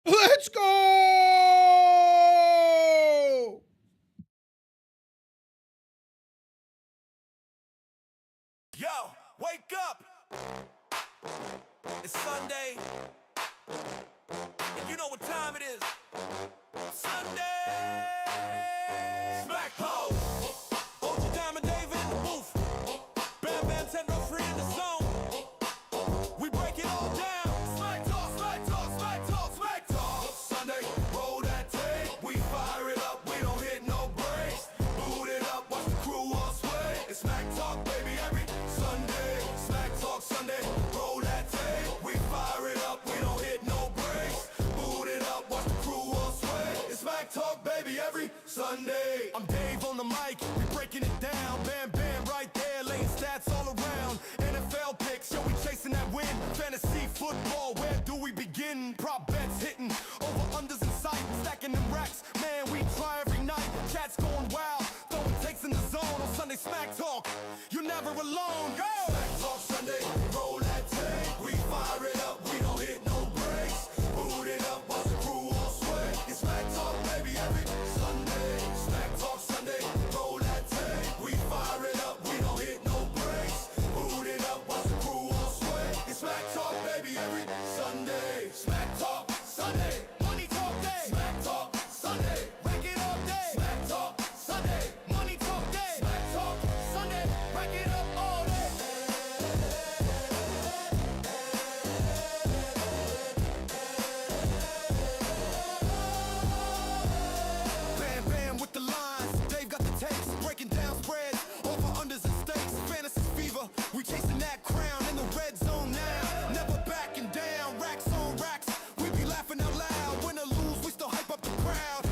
Let's go! Yo, wake up! It's Sunday, and you know what time it is. Sunday! Smack ho! Hold your diamond Dave in the booth. Bam Bam 10-3 in the zone. We break it all down. Smack talk, smack talk, smack talk, smack talk. Sunday, roll that tape. We fire it up, we don't hit no breaks. Boot it up, watch the crew all sway. It's smack talk, baby, every Sunday. Smack talk Sunday, roll that tape. We fire it up, we don't hit no breaks. Boot it up, watch the crew all sway. It's smack talk, baby, every Sunday. I'm Dave on the mic, we breaking it down. Bam Bam right there, laying stats all around. NFL picks, yo, we chasing that win. Fantasy football, where do we begin? Prop bets hitting, over unders in sight, stacking them racks. Man, we try every night. Chat's going wild, throwing takes in the zone on Sunday Smack Talk. You're never alone. Go! Smack Talk Sunday, roll that tape. We fire it up, we don't hit no breaks. Boot it up, watch the crew all sway. It's Smack Talk, baby, every Sunday. Smack Talk Sunday, roll that tape. We fire it up, we don't hit no breaks. Boot it up, watch the crew all sway. It's Smack Talk, baby, every Sunday. Smack Talk Sunday, money talk day. Smack Talk Sunday, rack it up day. Smack Talk Sunday, money talk day. Smack Talk Sunday, rack it up all day. Bam Bam with the lines, Dave got the takes, breaking down spreads, over unders and stakes, fantasy fever, we chasing that crown in the red zone now, never backing down, racks on racks, we be laughing out loud, win or lose, we still hype up the crowd,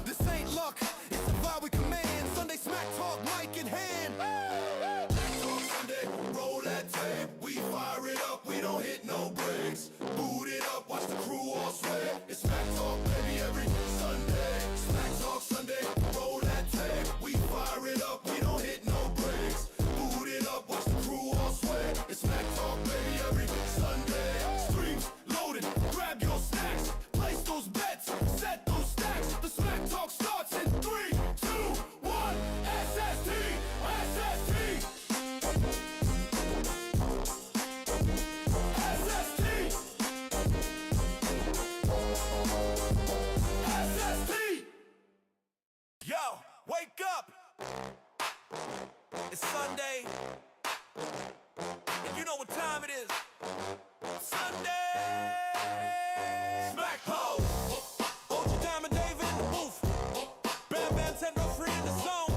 this ain't luck, it's the vibe we command, Sunday Smack Talk, mic in hand. Smack Talk Sunday, roll that tape, we fire it up, we don't hit no breaks, boot it up, watch the crew all sway, it's Smack Talk, baby, every Sunday. Smack Talk Sunday, roll that tape. We fire it up, we don't hit no breaks. Boot it up, watch the crew all sway. It's Smack Talk, baby, every Sunday. Streams loaded, grab your snacks. Place those bets, set those stacks. The Smack Talk starts in 3, 2, 1. SST, SST. SST. Yo, wake up! It's Sunday, and you know what time it is. Sunday! Smack ho! Hold your diamond Dave in the booth. Bam Bam 10-3 in the zone.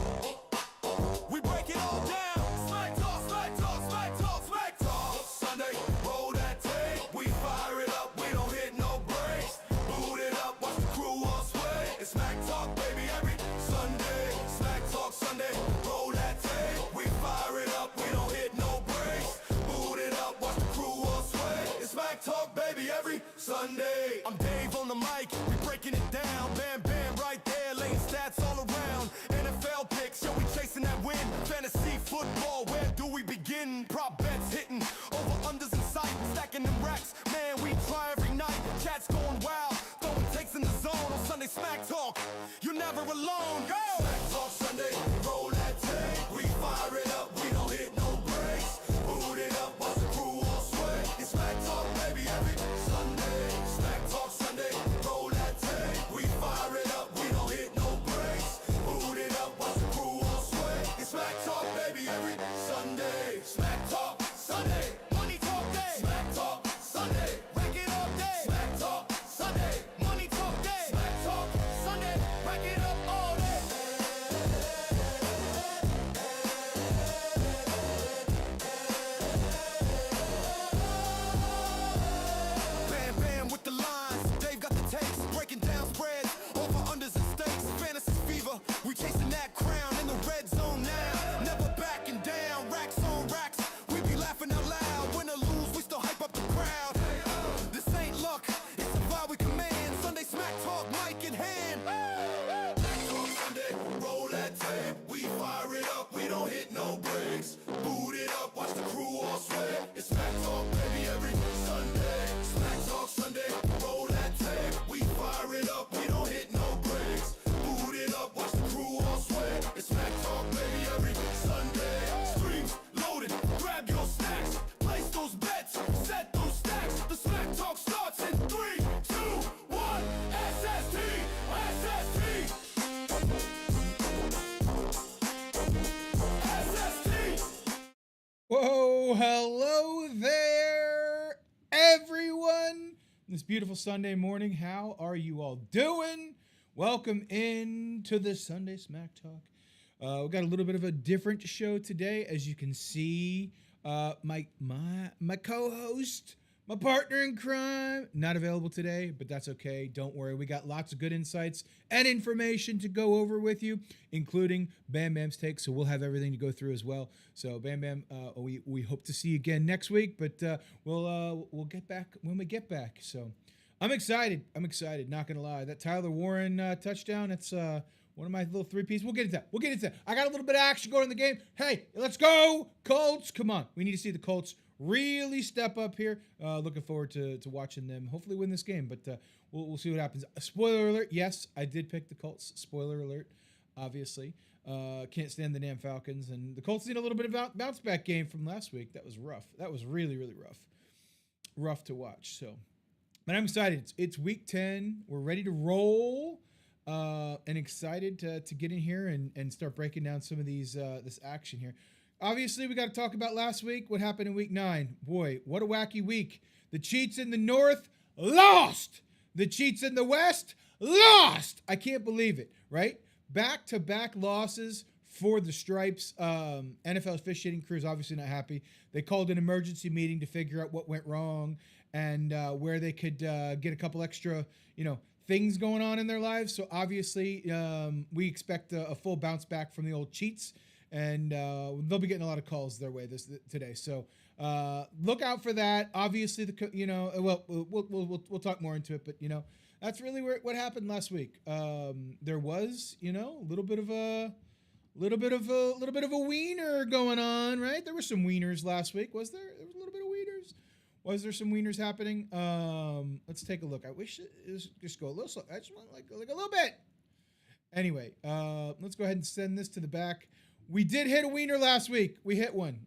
We break it all down. Smack talk, smack talk, smack talk, smack talk. Sunday, roll that tape. We fire it up, we don't hit no breaks. Boot it up, watch the crew all sway. It's Smack Talk, baby, every Sunday. Smack Talk Sunday, roll that tape. We fire it up, we don't hit no breaks. Boot it up, watch the crew all sway. It's Smack Talk, baby, every Sunday. I'm Dave on the mic, we breaking it down. Bam Bam right there, laying stats all around. NFL picks, yo, we chasing that win. Fantasy football, where do we begin? Prop bets hitting, over unders in sight, stacking them racks. Man, we try every night. Chat's going wild, throwing takes in the zone on Sunday Smack Talk. You're never alone. Go! Smack Talk Sunday, roll that tape. We fire it up, we don't hit no breaks. Boot it up, watch the crew all sway. It's Smack Talk, baby, every Sunday. Smack Talk Sunday, roll that tape. We fire it up, we don't hit no breaks. Boot it up, watch the crew all sway. It's Smack Talk, baby, every Sunday. Smack Talk Sunday, money talk day. Smack Talk Sunday, rack it up day. Smack Talk Sunday, money talk day. Smack Talk Sunday, rack it up all day. Hello there, everyone. This beautiful Sunday morning, how are you all doing? Welcome in to the Sunday Smack Talk. We've got a little bit of a different show today, as you can see. My co-host, my partner in crime, not available today, but that's okay. Don't worry. We got lots of good insights and information to go over with you, including Bam Bam's take. So we'll have everything to go through as well. So Bam Bam, we hope to see you again next week, but we'll get back when we get back. So I'm excited. Not gonna lie. That Tyler Warren touchdown. It's one of my little three-piece. We'll get into that. I got a little bit of action going in the game. Hey, let's go, Colts. Come on. We need to see the Colts really step up here. Looking forward to watching them hopefully win this game, but we'll see what happens. Spoiler alert, yes, I did pick the Colts. Spoiler alert, obviously. Can't stand the damn Falcons, and the Colts need a little bit of bounce back game from last week. That was rough. That was really, really rough. Rough to watch, so. But I'm excited. It's week 10. We're ready to roll. And excited to get in here and start breaking down some of these this action here. Obviously, we got to talk about last week, what happened in week 9. Boy, what a wacky week. The Cheats in the North lost. The Cheats in the West lost. I can't believe it, right? Back-to-back losses for the Stripes. NFL officiating crew is obviously not happy. They called an emergency meeting to figure out what went wrong and where they could get a couple extra, things going on in their lives. So obviously, we expect a full bounce back from the old Cheats. And they'll be getting a lot of calls their way today. So look out for that. Obviously, we'll talk more into it, but that's really what happened last week. There was a little bit of a wiener going on, right? There were some wieners last week. Was there? There was a little bit of wieners. Was there some wieners happening? Let's take a look. I wish it was just go a little slow. I just want like a little bit. Anyway, let's go ahead and send this to the back. We did hit a wiener last week. We hit one.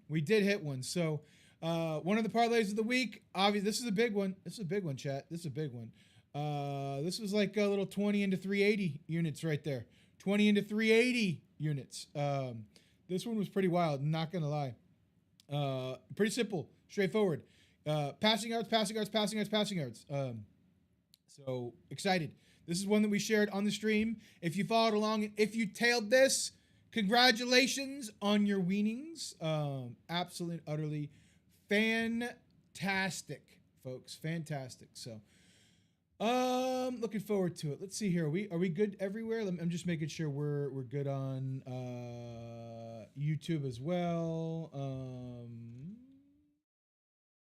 So one of the parlays of the week, obviously, this is a big one. Chat. This is a big one. This was like a little 20 into 380 units right there. 20 into 380 units. This one was pretty wild, not going to lie. Pretty simple, straightforward. Passing yards. So excited. This is one that we shared on the stream. If you followed along, if you tailed this, congratulations on your wienings. Absolutely, utterly fantastic, folks. Fantastic. So, looking forward to it. Let's see here. Are we good everywhere? I'm just making sure we're good on YouTube as well.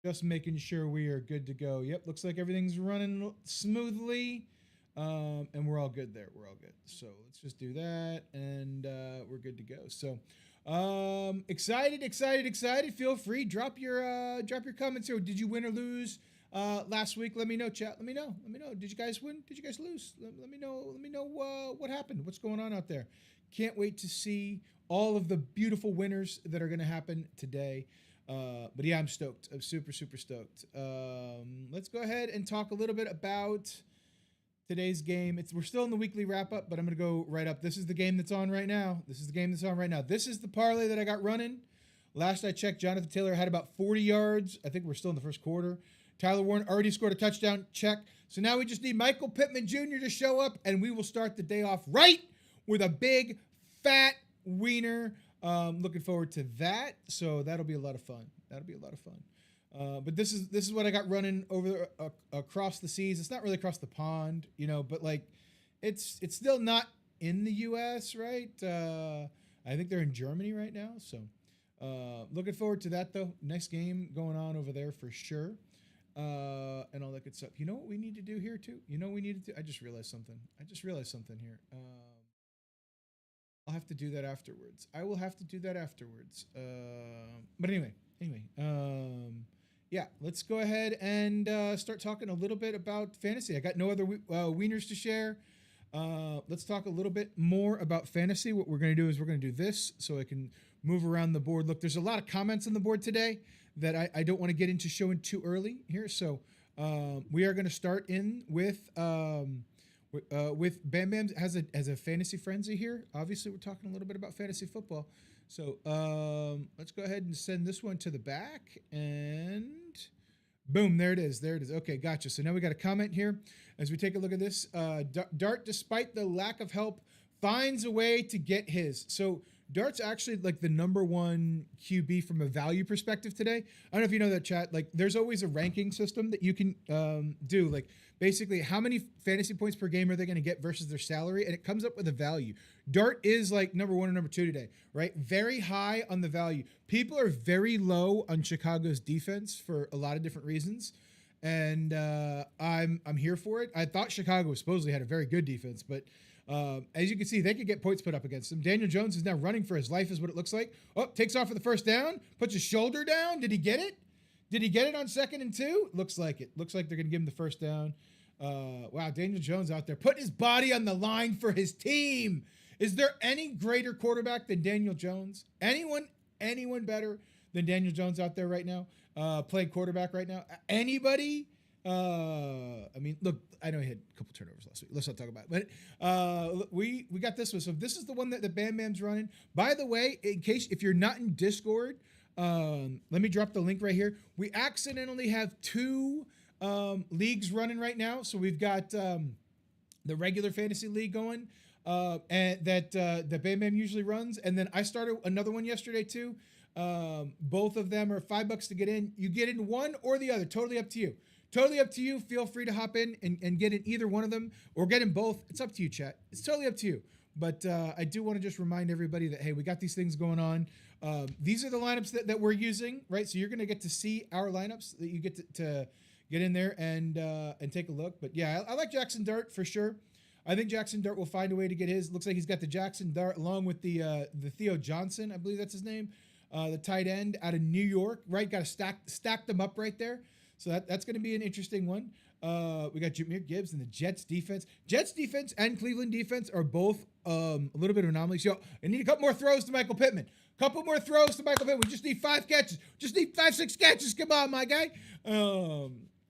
Just making sure we are good to go. Yep, looks like everything's running smoothly. And we're all good there. We're all good. So let's just do that, and we're good to go. So excited. Feel free. Drop your comments here. Did you win or lose last week? Let me know, chat. Let me know. Did you guys win? Did you guys lose? Let me know what happened. What's going on out there? Can't wait to see all of the beautiful winners that are going to happen today. But yeah, I'm stoked. I'm super stoked. Let's go ahead and talk a little bit about today's game. We're still in the weekly wrap up, but I'm going to go right up. This is the game that's on right now. This is the parlay that I got running. Last I checked, Jonathan Taylor had about 40 yards. I think we're still in the first quarter. Tyler Warren already scored a touchdown. Check. So now we just need Michael Pittman Jr. to show up, and we will start the day off right with a big, fat wiener. Looking forward to that. So that'll be a lot of fun. But this is what I got running over across the seas. It's not really across the pond, but like it's still not in the U.S., right? I think they're in Germany right now. So looking forward to that, though. Nice game going on over there for sure. And all that good stuff. You know what we need to do here, too? I just realized something. Here. I'll have to do that afterwards. I will have to do that afterwards. But anyway. Yeah, let's go ahead and start talking a little bit about fantasy. I got no other wieners to share. Let's talk a little bit more about fantasy. What we're going to do is we're going to do this so I can move around the board. Look, there's a lot of comments on the board today that I don't want to get into showing too early here. So we are going to start in with Bam Bam has a fantasy frenzy here. Obviously, we're talking a little bit about fantasy football. So let's go ahead and send this one to the back, and boom, there it is. There it is. Okay, gotcha. So now we got a comment here as we take a look at this. Dart, despite the lack of help, finds a way to get his. So Dart's actually like the number one QB from a value perspective today. I don't know if you know that, chat. Like, there's always a ranking system that you can do. Like, basically, how many fantasy points per game are they going to get versus their salary? And it comes up with a value. Dart is like number one or number two today, right? Very high on the value. People are very low on Chicago's defense for a lot of different reasons. And I'm here for it. I thought Chicago supposedly had a very good defense, but as you can see, they could get points put up against them. Daniel Jones is now running for his life is what it looks like. Oh, takes off for the first down, puts his shoulder down. Did he get it? Did he get it on 2nd and 2? Looks like it. Looks like they're going to give him the first down. Wow, Daniel Jones out there putting his body on the line for his team. Is there any greater quarterback than Daniel Jones? Anyone better than Daniel Jones out there right now? Playing quarterback right now? Anybody? I mean, look, I know he had a couple turnovers last week. Let's not talk about it. But we got this one. So this is the one that the Bam Bam's running. By the way, in case if you're not in Discord, let me drop the link right here. We accidentally have 2 leagues running right now. So we've got the regular fantasy league going, and that Bam Bam usually runs, and then I started another one yesterday too. Both of them are $5 to get in. You get in one or the other. Totally up to you. Totally up to you. Feel free to hop in and get in either one of them or get in both. It's up to you, chat. It's totally up to you. But I do want to just remind everybody that, hey, we got these things going on. These are the lineups that we're using, right? So you're going to get to see our lineups that you get to get in there and take a look. But yeah, I like Jackson Dart for sure. I think Jackson Dart will find a way to get his. Looks like he's got the Jackson Dart along with the Theo Johnson, I believe that's his name, the tight end out of New York, right? Got to stack them up right there. So that's going to be an interesting one. We got Jameer Gibbs and the Jets defense. Jets defense and Cleveland defense are both a little bit of anomalies. So I need a couple more throws to Michael Pittman. Couple more throws to Michael Pittman. We just need 5 catches. Just need 5-6 catches. Come on, my guy.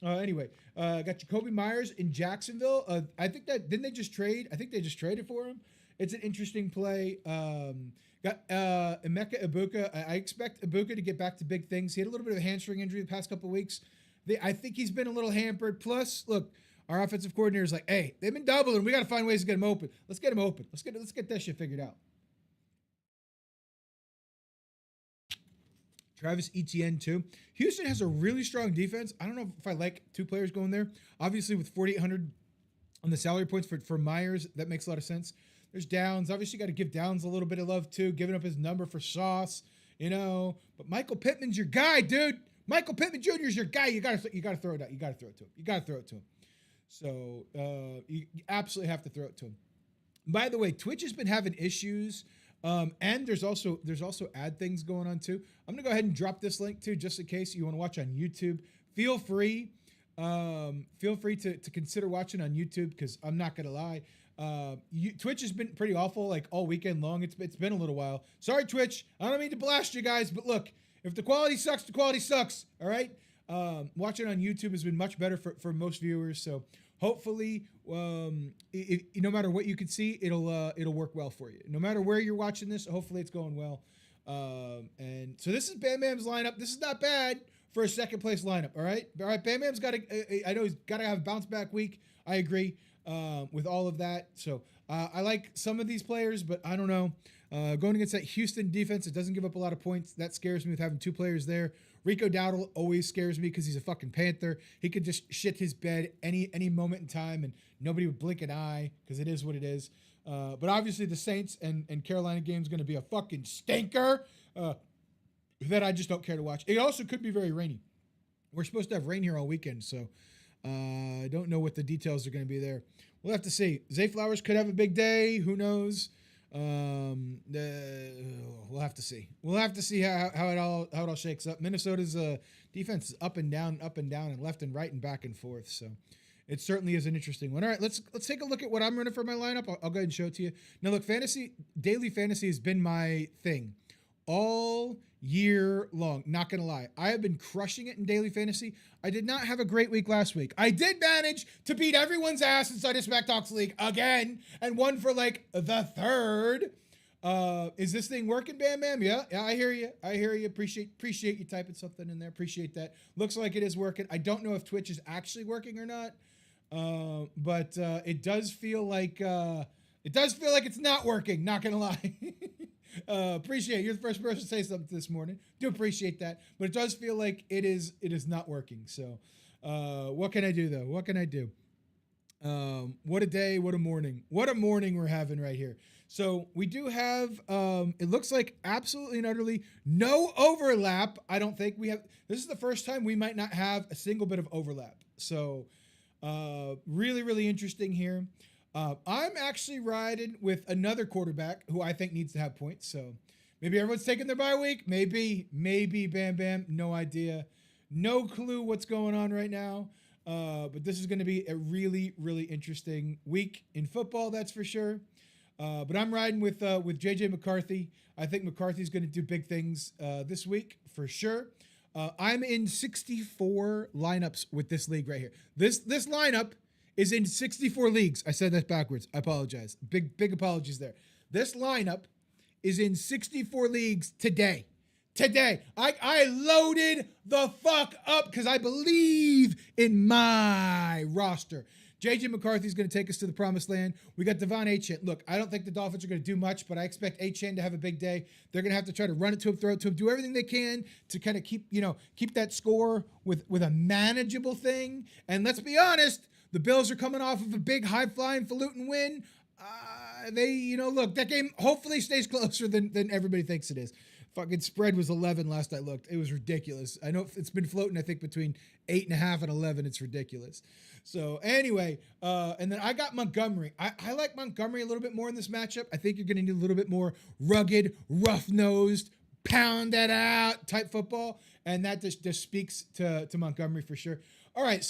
Anyway, got Jacoby Myers in Jacksonville. I think that didn't they just trade? I think they just traded for him. It's an interesting play. Got Emeka Ibuka. I expect Ibuka to get back to big things. He had a little bit of a hamstring injury the past couple of weeks. I think he's been a little hampered. Plus, look, our offensive coordinator is like, hey, they've been doubling. We got to find ways to get him open. Let's get him open. Let's get that shit figured out. Travis Etienne too. Houston has a really strong defense. I don't know if I like 2 players going there. Obviously, with 4,800 on the salary points for Myers, that makes a lot of sense. There's Downs. Obviously, you got to give Downs a little bit of love too, giving up his number for Sauce, you know. But Michael Pittman's your guy, dude. Michael Pittman Jr. is your guy. You gotta throw it out. You gotta throw it to him. You gotta throw it to him. So you absolutely have to throw it to him. By the way, Twitch has been having issues, and there's also ad things going on too. I'm gonna go ahead and drop this link too, just in case you want to watch on YouTube. Feel free to consider watching on YouTube, because I'm not gonna lie. Twitch has been pretty awful like all weekend long. It's been a little while. Sorry, Twitch. I don't mean to blast you guys, but look. If the quality sucks, the quality sucks. All right. Watching on YouTube has been much better for most viewers. So hopefully, no matter what you can see, it'll work well for you. No matter where you're watching this, hopefully it's going well. And so this is Bam Bam's lineup. This is not bad for a second place lineup. All right. All right. Bam Bam's got to. I know he's got to have a bounce back week. I agree with all of that. So I like some of these players, but I don't know. Going against that Houston defense, it doesn't give up a lot of points. That scares me with having 2 players there. Rico Dowdle always scares me because he's a fucking Panther. He could just shit his bed any moment in time, and nobody would blink an eye because it is what it is. But obviously the Saints and Carolina game is going to be a fucking stinker that I just don't care to watch. It also could be very rainy. We're supposed to have rain here all weekend, so I don't know what the details are going to be there. We'll have to see. Zay Flowers could have a big day. Who knows? We'll have to see. We'll have to see how it all shakes up. Minnesota's defense is up and down, and left and right and back and forth. So it certainly is an interesting one. All right, let's take a look at what I'm running for my lineup. I'll go ahead and show it to you. Now, look, daily fantasy has been my thing all year long. Not gonna lie, I have been crushing it in daily fantasy. I did not have a great week last week. I did manage to beat everyone's ass inside of Smack Talks League again, and won for like the 3rd Is this thing working, Bam Bam? Yeah, I hear you. I hear you. Appreciate you typing something in there. Appreciate that. Looks like it is working. I don't know if Twitch is actually working or not, but it does feel like it's not working. Not gonna lie. Appreciate it. You're the first person to say something this morning. Do appreciate that, but it does feel like it is not working. So, what can I do though? What can I do? What a day, what a morning we're having right here. So we do have, it looks like absolutely and utterly no overlap. I don't think we have, this is the first time we might not have a single bit of overlap. So, really, really interesting here. I'm actually riding with another quarterback who I think needs to have points. So maybe everyone's taking their bye week. Maybe Bam Bam. No idea. No clue what's going on right now. But this is going to be a really, really interesting week in football, that's for sure. But I'm riding with JJ McCarthy. I think McCarthy's going to do big things this week for sure. I'm in 64 lineups with this league right here. This lineup is in 64 leagues. I said that backwards. I apologize. Big apologies there. This lineup is in 64 leagues today. I loaded the fuck up because I believe in my roster. JJ McCarthy's going to take us to the promised land. We got Devon Achane. Look, I don't think the Dolphins are going to do much, but I expect Achane to have a big day. They're going to have to try to run it to him, throw it to him, do everything they can to kind of keep that score with a manageable thing. And let's be honest, the Bills are coming off of a big high-flying falutin win. Look, that game hopefully stays closer than everybody thinks it is. Fucking spread was 11 last I looked. It was ridiculous. I know it's been floating, I think, between 8.5 and 11. It's ridiculous. So anyway, and then I got Montgomery. I like Montgomery a little bit more in this matchup. I think you're going to need a little bit more rugged, rough-nosed, pound that out type football. And that just speaks to Montgomery for sure. All right,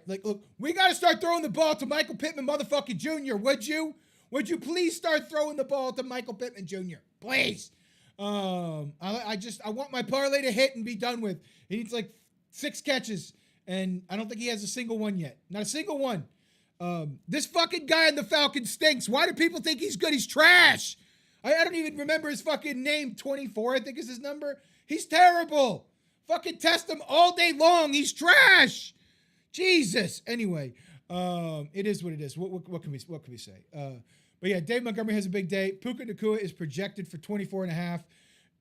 look, we got to start throwing the ball to Michael Pittman motherfucking Jr., would you? Would you please start throwing the ball to Michael Pittman Jr.? Please. I want my parlay to hit and be done with. He needs like 6 catches, and I don't think he has a single one yet. Not a single one. This fucking guy in the Falcons stinks. Why do people think he's good? He's trash. I don't even remember his fucking name. 24, I think is his number. He's terrible. Fucking test him all day long. He's trash. Jesus. Anyway, it is what it is. What can we say? But yeah, Dave Montgomery has a big day. Puka Nacua is projected for 24.5.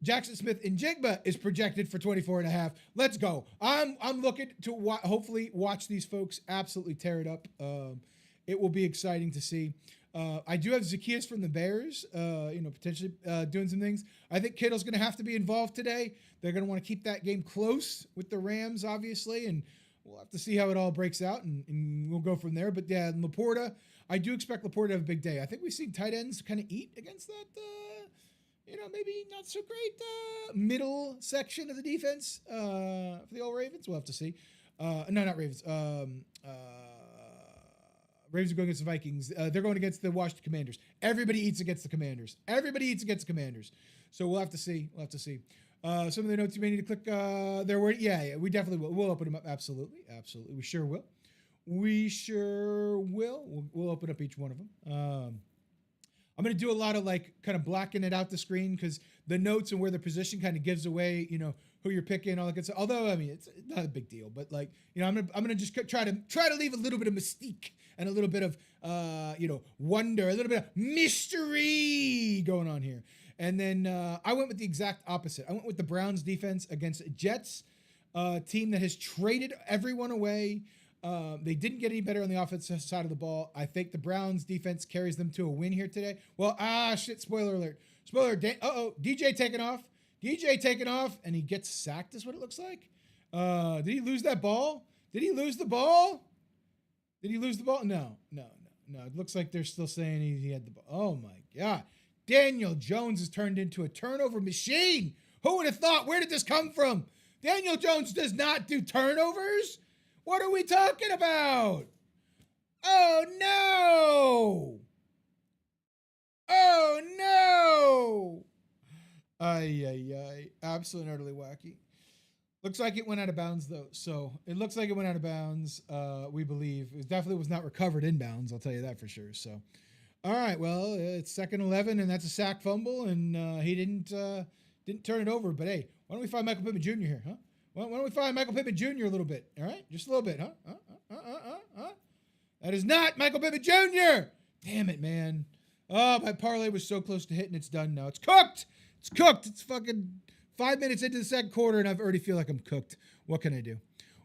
Jackson Smith and Jigba is projected for 24.5. Let's go. I'm looking to hopefully watch these folks absolutely tear it up. It will be exciting to see. I do have Zacchaeus from the Bears, potentially doing some things. I think Kittle's going to have to be involved today. They're going to want to keep that game close with the Rams, obviously, and we'll have to see how it all breaks out, and we'll go from there. But yeah, Laporta, I do expect Laporta to have a big day. I think we see tight ends kind of eat against that, maybe not so great middle section of the defense for the old Ravens. We'll have to see. No, not Ravens. Ravens are going against the Vikings. They're going against the Washington Commanders. Everybody eats against the Commanders. So we'll have to see. Some of the notes you may need to click there. Yeah, we definitely will. We'll open them up. Absolutely. We sure will. We'll open up each one of them. I'm going to do a lot of kind of blacking it out the screen because the notes and where the position kind of gives away, who you're picking, all that good stuff. Although, I mean, it's not a big deal, but I'm going to just try to leave a little bit of mystique and a little bit of, wonder, a little bit of mystery going on here. And then I went with the exact opposite. I went with the Browns defense against a Jets team that has traded everyone away. They didn't get any better on the offensive side of the ball. I think the Browns defense carries them to a win here today. Well, spoiler alert. DJ taking off, and he gets sacked is what it looks like. Did he lose that ball? Did he lose the ball? No. It looks like they're still saying he had the ball. Oh, my God. Daniel Jones has turned into a turnover machine. Who would have thought? Where did this come from? Daniel Jones does not do turnovers. What are we talking about? Oh, no. Ay. Absolutely and utterly wacky. Looks like it went out of bounds, though. So it looks like it went out of bounds, we believe. It definitely was not recovered in bounds, I'll tell you that for sure. So All right. Well, it's 2nd 11, and that's a sack fumble, and he didn't turn it over. But hey, why don't we find Michael Pittman Jr. here, huh? Why don't we find Michael Pittman Jr. a little bit? All right, just a little bit, huh? That is not Michael Pittman Jr. Damn it, man. Oh, my parlay was so close to hitting. It's done now. It's cooked. It's cooked. It's fucking 5 minutes into the second quarter, and I already feel like I'm cooked. What can I do?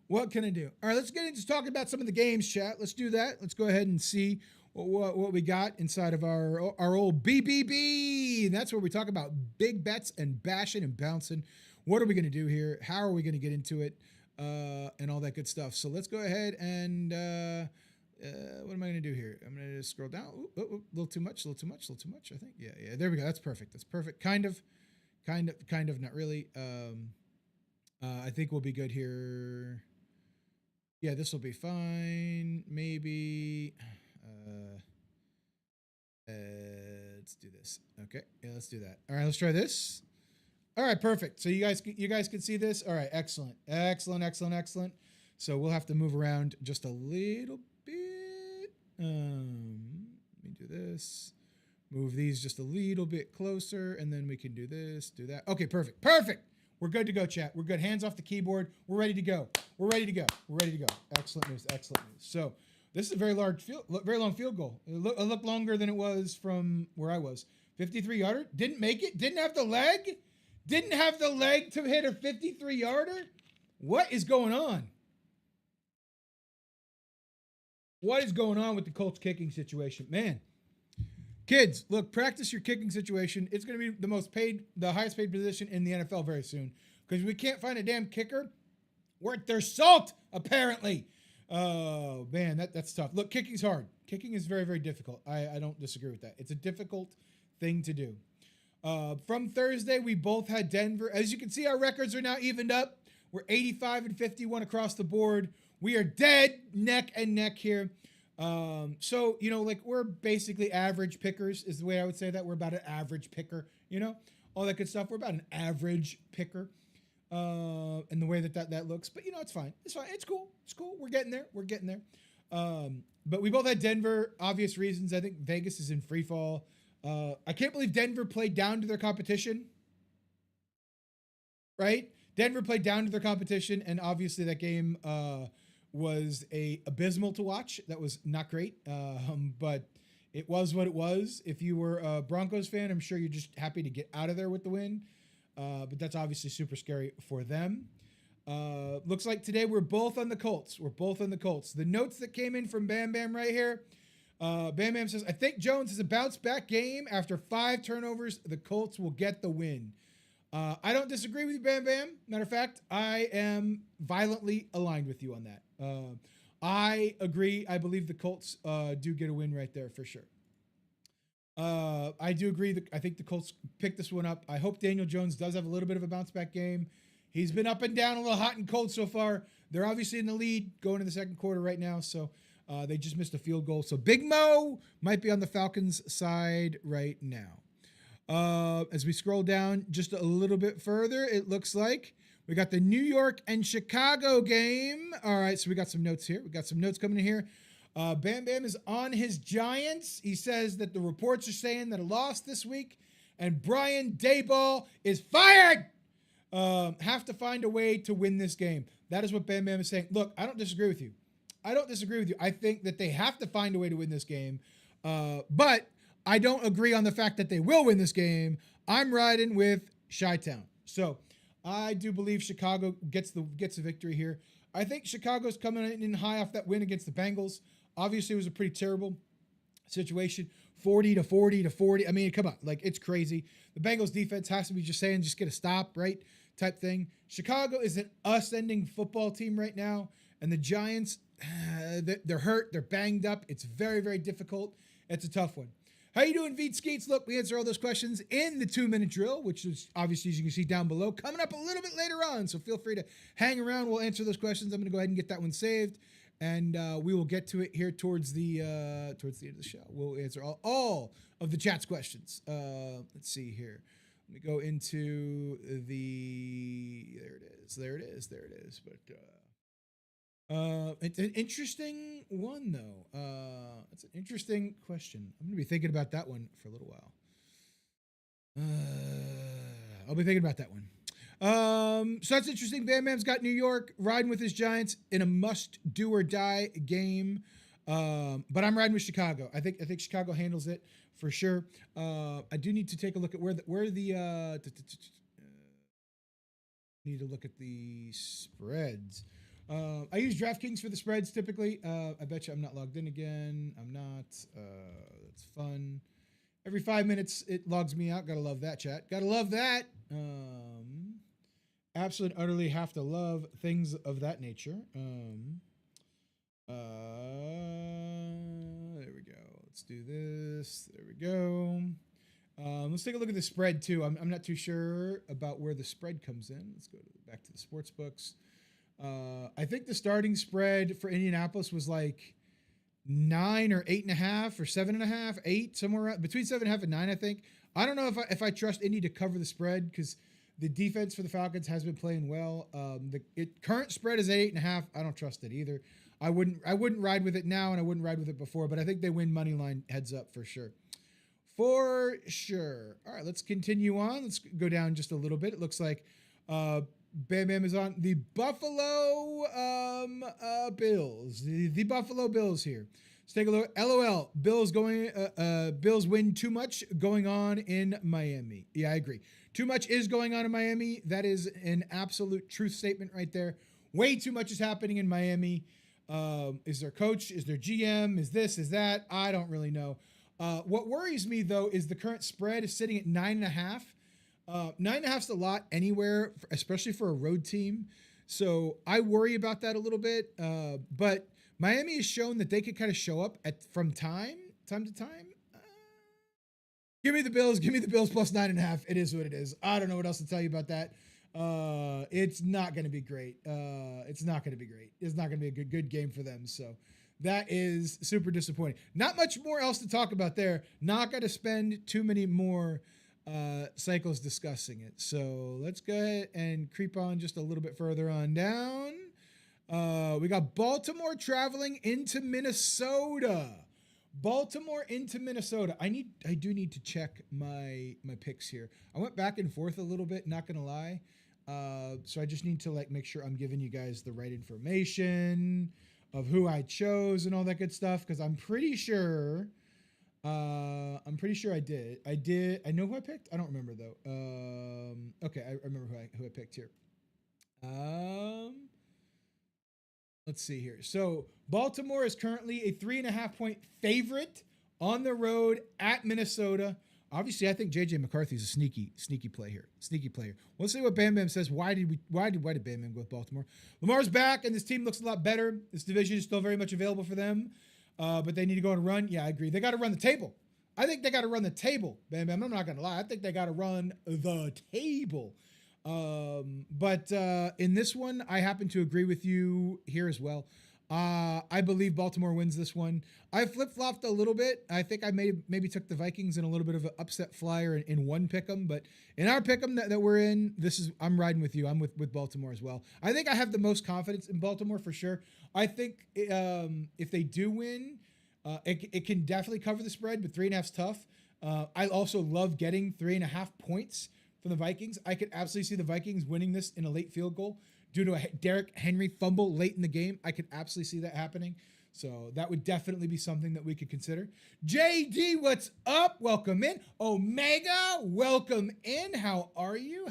What can I do? All right, let's get into talking about some of the games, chat. Let's do that. Let's go ahead and see what we got inside of our old BBB. That's where we talk about big bets and bashing and bouncing. What are we going to do here? How are we going to get into it? And all that good stuff. So let's go ahead and what am I going to do here? I'm going to just scroll down. A little too much, I think. Yeah. There we go. That's perfect. Kind of, not really. I think we'll be good here. Yeah, this will be fine. Maybe. Let's do this. Okay. Yeah, let's do that. All right, let's try this. All right, perfect. So you guys can see this. All right, excellent. So we'll have to move around just a little bit. Let me do this. Move these just a little bit closer, and then we can do this, do that. Okay, perfect. We're good to go, chat. We're good. Hands off the keyboard. We're ready to go. Excellent news. So this is a very long field goal. It looked longer than it was from where I was. 53-yarder. Didn't make it. Didn't have the leg to hit a 53-yarder. What is going on? What is going on with the Colts kicking situation? Man, kids, look, practice your kicking situation. It's going to be the highest paid position in the NFL very soon, because we can't find a damn kicker worth their salt, apparently. Oh, man, that's tough. Look, kicking's hard. Kicking is very, very difficult. I don't disagree with that. It's a difficult thing to do. From Thursday, we both had Denver. As you can see, our records are now evened up. We're 85-51 across the board. We are dead neck and neck here. So, we're basically average pickers is the way I would say that. We're about an average picker, all that good stuff. We're about an average picker, and the way that looks, but it's fine. It's cool. We're getting there. But we both had Denver, obvious reasons. I think Vegas is in free fall. I can't believe Denver played down to their competition, right? Denver played down to their competition, and obviously that game, was abysmal to watch. That was not great, but it was what it was. If you were a Broncos fan, I'm sure you're just happy to get out of there with the win, but that's obviously super scary for them. Looks like today we're both on the Colts. The notes that came in from Bam Bam right here. Bam Bam says, I think Jones is a bounce back game. After 5 turnovers, the Colts will get the win. I don't disagree with you, Bam Bam. Matter of fact, I am violently aligned with you on that. I agree. I believe the Colts do get a win right there for sure. I do agree that I think the Colts picked this one up. I hope Daniel Jones does have a little bit of a bounce back game. He's been up and down, a little hot and cold so far. They're obviously in the lead going into the second quarter right now, so they just missed a field goal. So Big Mo might be on the Falcons' side right now. As we scroll down just a little bit further, it looks like we got the New York and Chicago game. All right, so we got some notes here. We got some notes coming in here. Bam Bam is on his Giants. He says that the reports are saying that a loss this week, and Brian Daboll is fired. Have to find a way to win this game. That is what Bam Bam is saying. Look, I don't disagree with you. I think that they have to find a way to win this game. But I don't agree on the fact that they will win this game. I'm riding with Chi-Town. So I do believe Chicago gets the victory here. I think Chicago's coming in high off that win against the Bengals. Obviously, it was a pretty terrible situation. 40-40. I mean, come on. Like, it's crazy. The Bengals defense has to be just get a stop, right? Type thing. Chicago is an ascending football team right now. And the Giants, they're hurt. They're banged up. It's very, very difficult. It's a tough one. How you doing, Veed Skeets? Look, we answer all those questions in the 2-minute drill, which is obviously, as you can see down below, coming up a little bit later on. So feel free to hang around. We'll answer those questions. I'm going to go ahead and get that one saved, and we will get to it here towards the end of the show. We'll answer all of the chat's questions. Let's see here. Let me go into the. There it is. But It's an interesting one, though. It's an interesting question. I'm going to be thinking about that one for a little while. I'll be thinking about that one. So that's interesting. Bam Bam's got New York riding with his Giants in a must do or die game. But I'm riding with Chicago. I think Chicago handles it for sure. I do need to take a look at need to look at the spreads. I use DraftKings for the spreads typically. I bet you I'm not logged in again. I'm not. That's fun. Every 5 minutes it logs me out. Gotta love that, chat. Gotta love that. Absolutely, utterly have to love things of that nature. There we go. Let's do this. There we go. Let's take a look at the spread too. I'm not too sure about where the spread comes in. Let's go back to the sports books. I think the starting spread for Indianapolis was like 9 or 8.5 or 7.5, 8, somewhere around, between 7.5 and 9. I think. I don't know if I trust Indy to cover the spread because the defense for the Falcons has been playing well. The current spread is 8.5. I don't trust it either. I wouldn't ride with it now, and I wouldn't ride with it before. But I think they win money line heads up for sure. For sure. All right, let's continue on. Let's go down just a little bit. It looks like Bam Bam is on the Buffalo Bills. The Buffalo Bills here. Let's take a look. LOL. Bills win too much going on in Miami. Yeah, I agree. Too much is going on in Miami. That is an absolute truth statement right there. Way too much is happening in Miami. Is their coach? Is their GM? Is this? Is that? I don't really know. What worries me, though, is the current spread is sitting at 9.5. 9.5 is a lot anywhere, especially for a road team. So I worry about that a little bit. But Miami has shown that they could kind of show up from time to time. Give me the Bills. Give me the Bills plus 9.5. It is what it is. I don't know what else to tell you about that. It's not going to be great. It's not going to be great. It's not going to be a good game for them. So that is super disappointing. Not much more else to talk about there. Not going to spend too many more cycles discussing it. So let's go ahead and creep on just a little bit further on down. We got Baltimore traveling into Minnesota. Baltimore into Minnesota. I do need to check my picks here. I went back and forth a little bit, not gonna lie. So I just need to make sure I'm giving you guys the right information of who I chose and all that good stuff, because I'm pretty sure I did. I know who I picked. I don't remember though. Okay, I remember who I picked here. Let's see here. So Baltimore is currently a 3.5 point favorite on the road at Minnesota. Obviously, I think JJ McCarthy's a sneaky play here. Sneaky player. Let's see what Bam Bam says. Why did Bam Bam go with Baltimore? Lamar's back, and this team looks a lot better. This division is still very much available for them, but they need to go on a run. Yeah, I agree. They got to run the table. I think they got to run the table, Bam Bam. I'm not gonna lie. I think they got to run the table. But in this one, I happen to agree with you here as well. I believe Baltimore wins this one. I flip-flopped a little bit. I think I maybe took the Vikings in a little bit of an upset flyer in one pick'em, but in our pick'em that we're in, I'm riding with you. I'm with Baltimore as well. I think I have the most confidence in Baltimore for sure. I think if they do win, it can definitely cover the spread, but 3.5 is tough. I also love getting 3.5 points from the Vikings. I could absolutely see the Vikings winning this in a late field goal due to a Derrick Henry fumble late in the game. I could absolutely see that happening. So that would definitely be something that we could consider. JD, what's up? Welcome in. Omega, welcome in. How are you?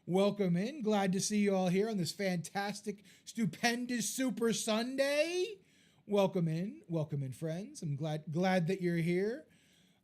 Welcome in. Glad to see you all here on this fantastic, stupendous, super Sunday. Welcome in, friends. I'm glad that you're here.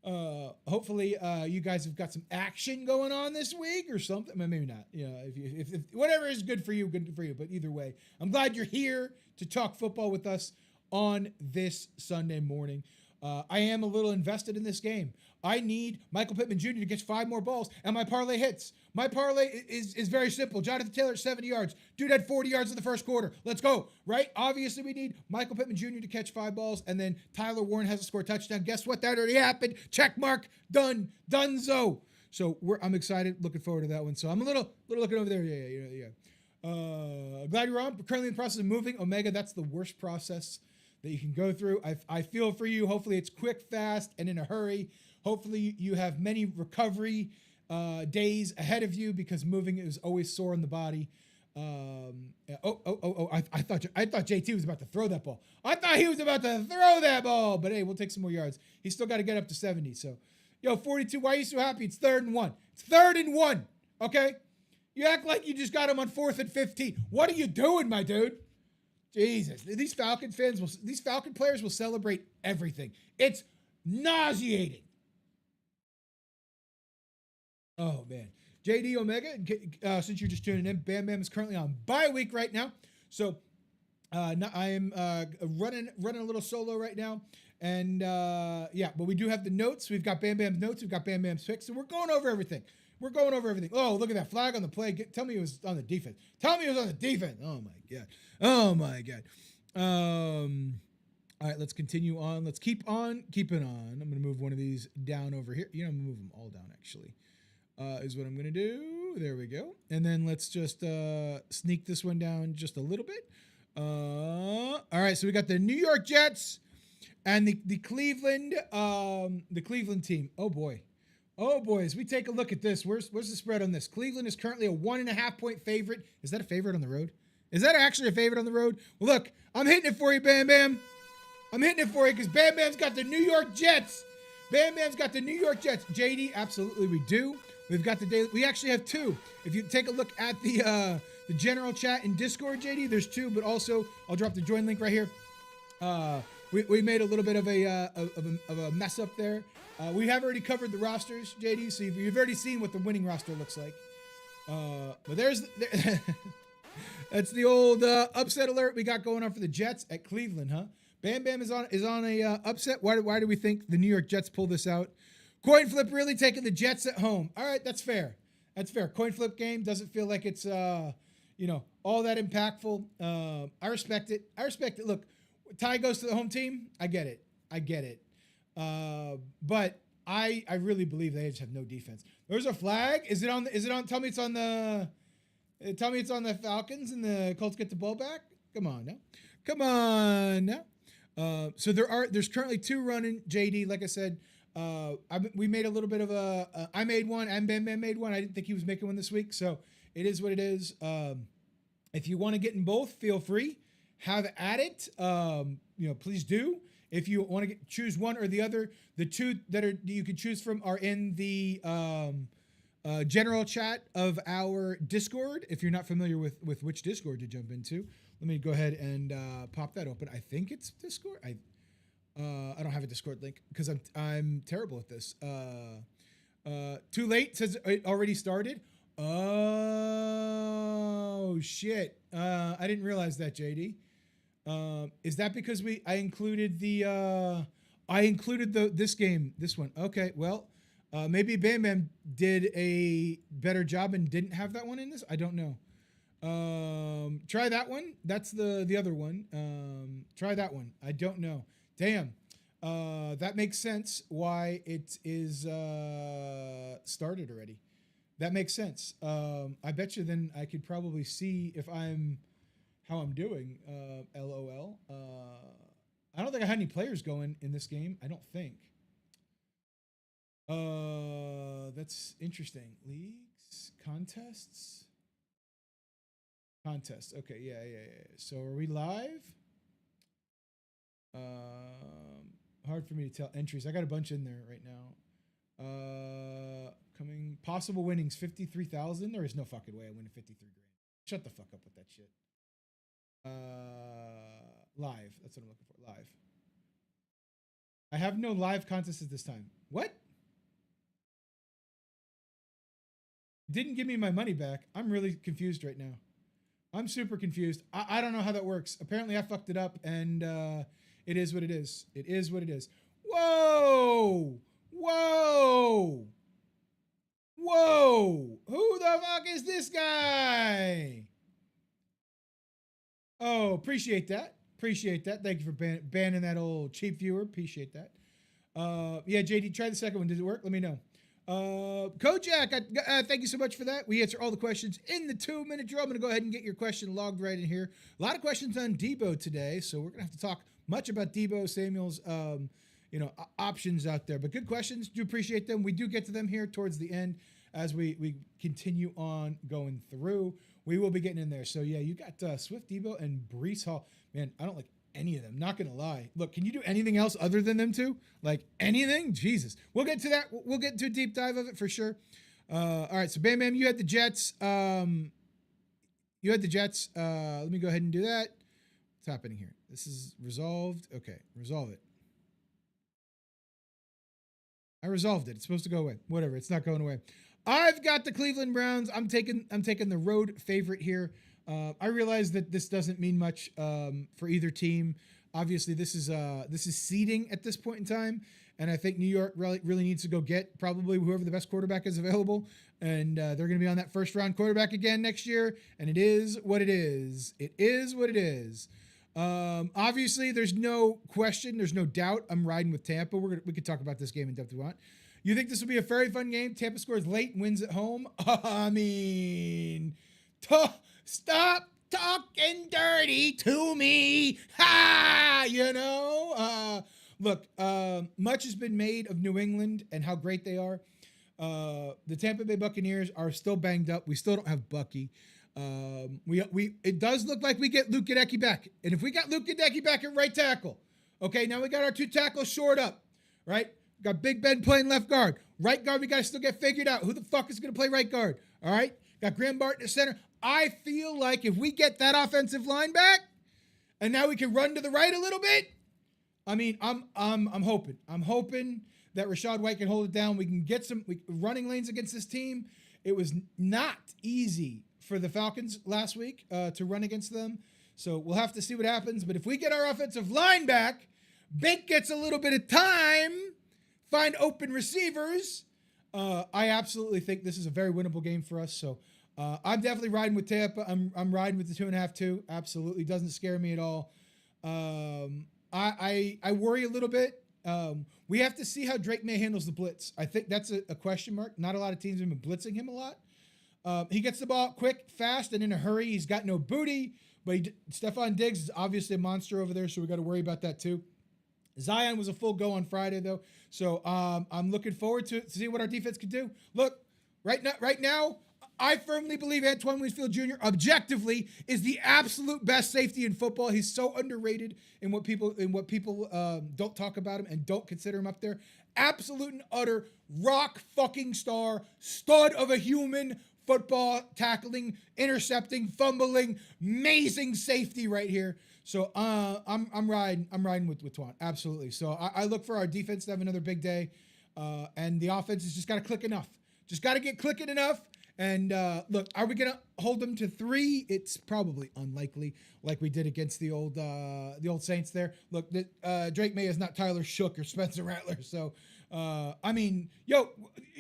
Hopefully you guys have got some action going on this week or something. Maybe not. You know, if whatever is good for you, good for you. But either way, I'm glad you're here to talk football with us on this Sunday morning. I am a little invested in this game. I need Michael Pittman Jr. to get 5 more balls, and my parlay hits. My parlay is very simple. Jonathan Taylor, 70 yards. Dude had 40 yards in the first quarter. Let's go, right? Obviously, we need Michael Pittman Jr. to catch 5 balls, and then Tyler Warren has to score a touchdown. Guess what? That already happened. Check mark. Done. Donezo. So I'm excited. Looking forward to that one. So I'm a little looking over there. Yeah. Glad you're on. Currently in the process of moving. Omega, that's the worst process that you can go through. I feel for you. Hopefully it's quick, fast, and in a hurry. Hopefully you have many recovery days ahead of you, because moving is always sore on the body. I thought JT was about to throw that ball. I thought he was about to throw that ball, but hey, we'll take some more yards. He's still got to get up to 70. So, 42, why are you so happy? It's 3rd and 1. It's 3rd and 1. Okay? You act like you just got him on 4th and 15. What are you doing, my dude? Jesus. These Falcon players will celebrate everything. It's nauseating. Oh, man. JD Omega, since you're just tuning in, Bam Bam is currently on bye week right now. So I am running a little solo right now. And but we do have the notes. We've got Bam Bam's notes. We've got Bam Bam's picks. So we're going over everything. Oh, look at that flag on the play. Tell me it was on the defense. Oh, my God. All right, let's continue on. Let's keep on keeping on. I'm going to move one of these down over here. I'm going to move them all down, actually. Is what I'm going to do. There we go. And then let's just sneak this one down just a little bit. All right, so we got the New York Jets and the Cleveland team. Oh boy, as we take a look at this, where's the spread on this? Cleveland is currently a 1.5 point favorite. Is that a favorite on the road? Is that actually a favorite on the road? Well, look, I'm hitting it for you, Bam Bam. I'm hitting it for you because Bam Bam's got the New York Jets. JD, absolutely we do. We've got the daily. We actually have 2. If you take a look at the general chat in Discord, JD, there's 2. But also, I'll drop the join link right here. We made a little bit of a mess up there. We have already covered the rosters, JD. So you've already seen what the winning roster looks like. But that's the old upset alert we got going on for the Jets at Cleveland, huh? Bam Bam is on a upset. Why do we think the New York Jets pull this out? Coin flip really taking the Jets at home. All right, that's fair. Coin flip game doesn't feel like it's all that impactful. I respect it. Look, tie goes to the home team. I get it. But I really believe they just have no defense. There's a flag. Is it on? Tell me it's on the Falcons and the Colts get the ball back. Come on now. So there's currently 2 running, JD. Like I said, we made a little bit of I made one and Bam Bam made one. I didn't think he was making one this week, so it is what it is. If you want to get in both, feel free. Have at it. Please do. If you want to choose one or the other, the 2 that you can choose from are in the general chat of our Discord. If you're not familiar with which Discord to jump into, let me go ahead and pop that open. I think it's Discord. I don't have a Discord link because I'm terrible at this. Too late says it already started. Oh shit! I didn't realize that, JD. Is that because I included this one? Okay, well, maybe Bam Bam did a better job and didn't have that one in this. I don't know. Try that one. That's the other one. Try that one. I don't know. Damn. That makes sense why it is started already. That makes sense. I bet you then I could probably see if how I'm doing. LOL. I don't think I had any players going in this game. I don't think. That's interesting. Leagues, contests. Okay, yeah. So are we live? Hard for me to tell entries. I got a bunch in there right now. Coming possible winnings 53,000. There is no fucking way I win 53 grand. Shut the fuck up with that shit. Live. That's what I'm looking for. Live. I have no live contests at this time. What? Didn't give me my money back. I'm really confused right now. I'm super confused. I don't know how that works. Apparently I fucked it up and it is what it is. It is what it is. Whoa! Who the fuck is this guy? Oh, appreciate that. Thank you for banning that old cheap viewer. Appreciate that. Yeah, JD, try the second one. Did it work? Let me know. Kojak, thank you so much for that. We answer all the questions in the 2-minute drill. I'm going to go ahead and get your question logged right in here. A lot of questions on Debo today, so we're going to have to talk much about Debo Samuel's, options out there. But good questions. Do appreciate them. We do get to them here towards the end as we continue on going through. We will be getting in there. So, yeah, you got Swift, Debo, and Brees Hall. Man, I don't like any of them. Not going to lie. Look, can you do anything else other than them two? Like anything? Jesus. We'll get to that. We'll get into a deep dive of it for sure. All right. So, Bam Bam, you had the Jets. Let me go ahead and do that. What's happening here? This is resolved. Okay. Resolve it. I resolved it. It's supposed to go away. Whatever. It's not going away. I've got the Cleveland Browns. I'm taking the road favorite here. I realize that this doesn't mean much for either team. Obviously, this is seeding at this point in time, and I think New York really needs to go get probably whoever the best quarterback is available, and they're going to be on that first round quarterback again next year. And it is what it is. It is what it is. Obviously, there's no question, there's no doubt. I'm riding with Tampa. We could talk about this game in depth if we want. You think this will be a very fun game? Tampa scores late and wins at home. I mean, stop talking dirty to me. Ha! Look, much has been made of New England and how great they are. The Tampa Bay Buccaneers are still banged up. We still don't have Bucky. It does look like we get Luke Gadecki back. And if we got Luke Gadecki back at right tackle, okay, now we got our two tackles shored up, right? Got Big Ben playing left guard. Right guard, we got to still get figured out. Who the fuck is going to play right guard? All right? Got Graham Barton at center. I feel like if we get that offensive line back, and now we can run to the right a little bit, I mean, I'm hoping. I'm hoping that Rachaad White can hold it down. We can get some running lanes against this team. It was not easy for the Falcons last week to run against them. So we'll have to see what happens. But if we get our offensive line back, Bink gets a little bit of time, find open receivers. I absolutely think this is a very winnable game for us. So I'm definitely riding with Tampa. I'm riding with the 2.5 too. Absolutely doesn't scare me at all. I worry a little bit. We have to see how Drake May handles the blitz. I think that's a question mark. Not a lot of teams have been blitzing him a lot. He gets the ball quick, fast, and in a hurry. He's got no booty, but Stephon Diggs is obviously a monster over there, so we got to worry about that too. Zion was a full go on Friday, though, so I'm looking forward to see what our defense can do. Look, right now, I firmly believe Antoine Winfield Jr. objectively is the absolute best safety in football. He's so underrated in what people don't talk about him and don't consider him up there. Absolute and utter rock fucking star, stud of a human football tackling, intercepting, fumbling, amazing safety right here. So I'm riding with Twan. Absolutely. So I look for our defense to have another big day. And the offense has just got to click enough. Just got to get clicking enough. And look, are we gonna hold them to 3? It's probably unlikely, like we did against the old Saints there. Look, Drake May is not Tyler Shook or Spencer Rattler. So I mean, yo,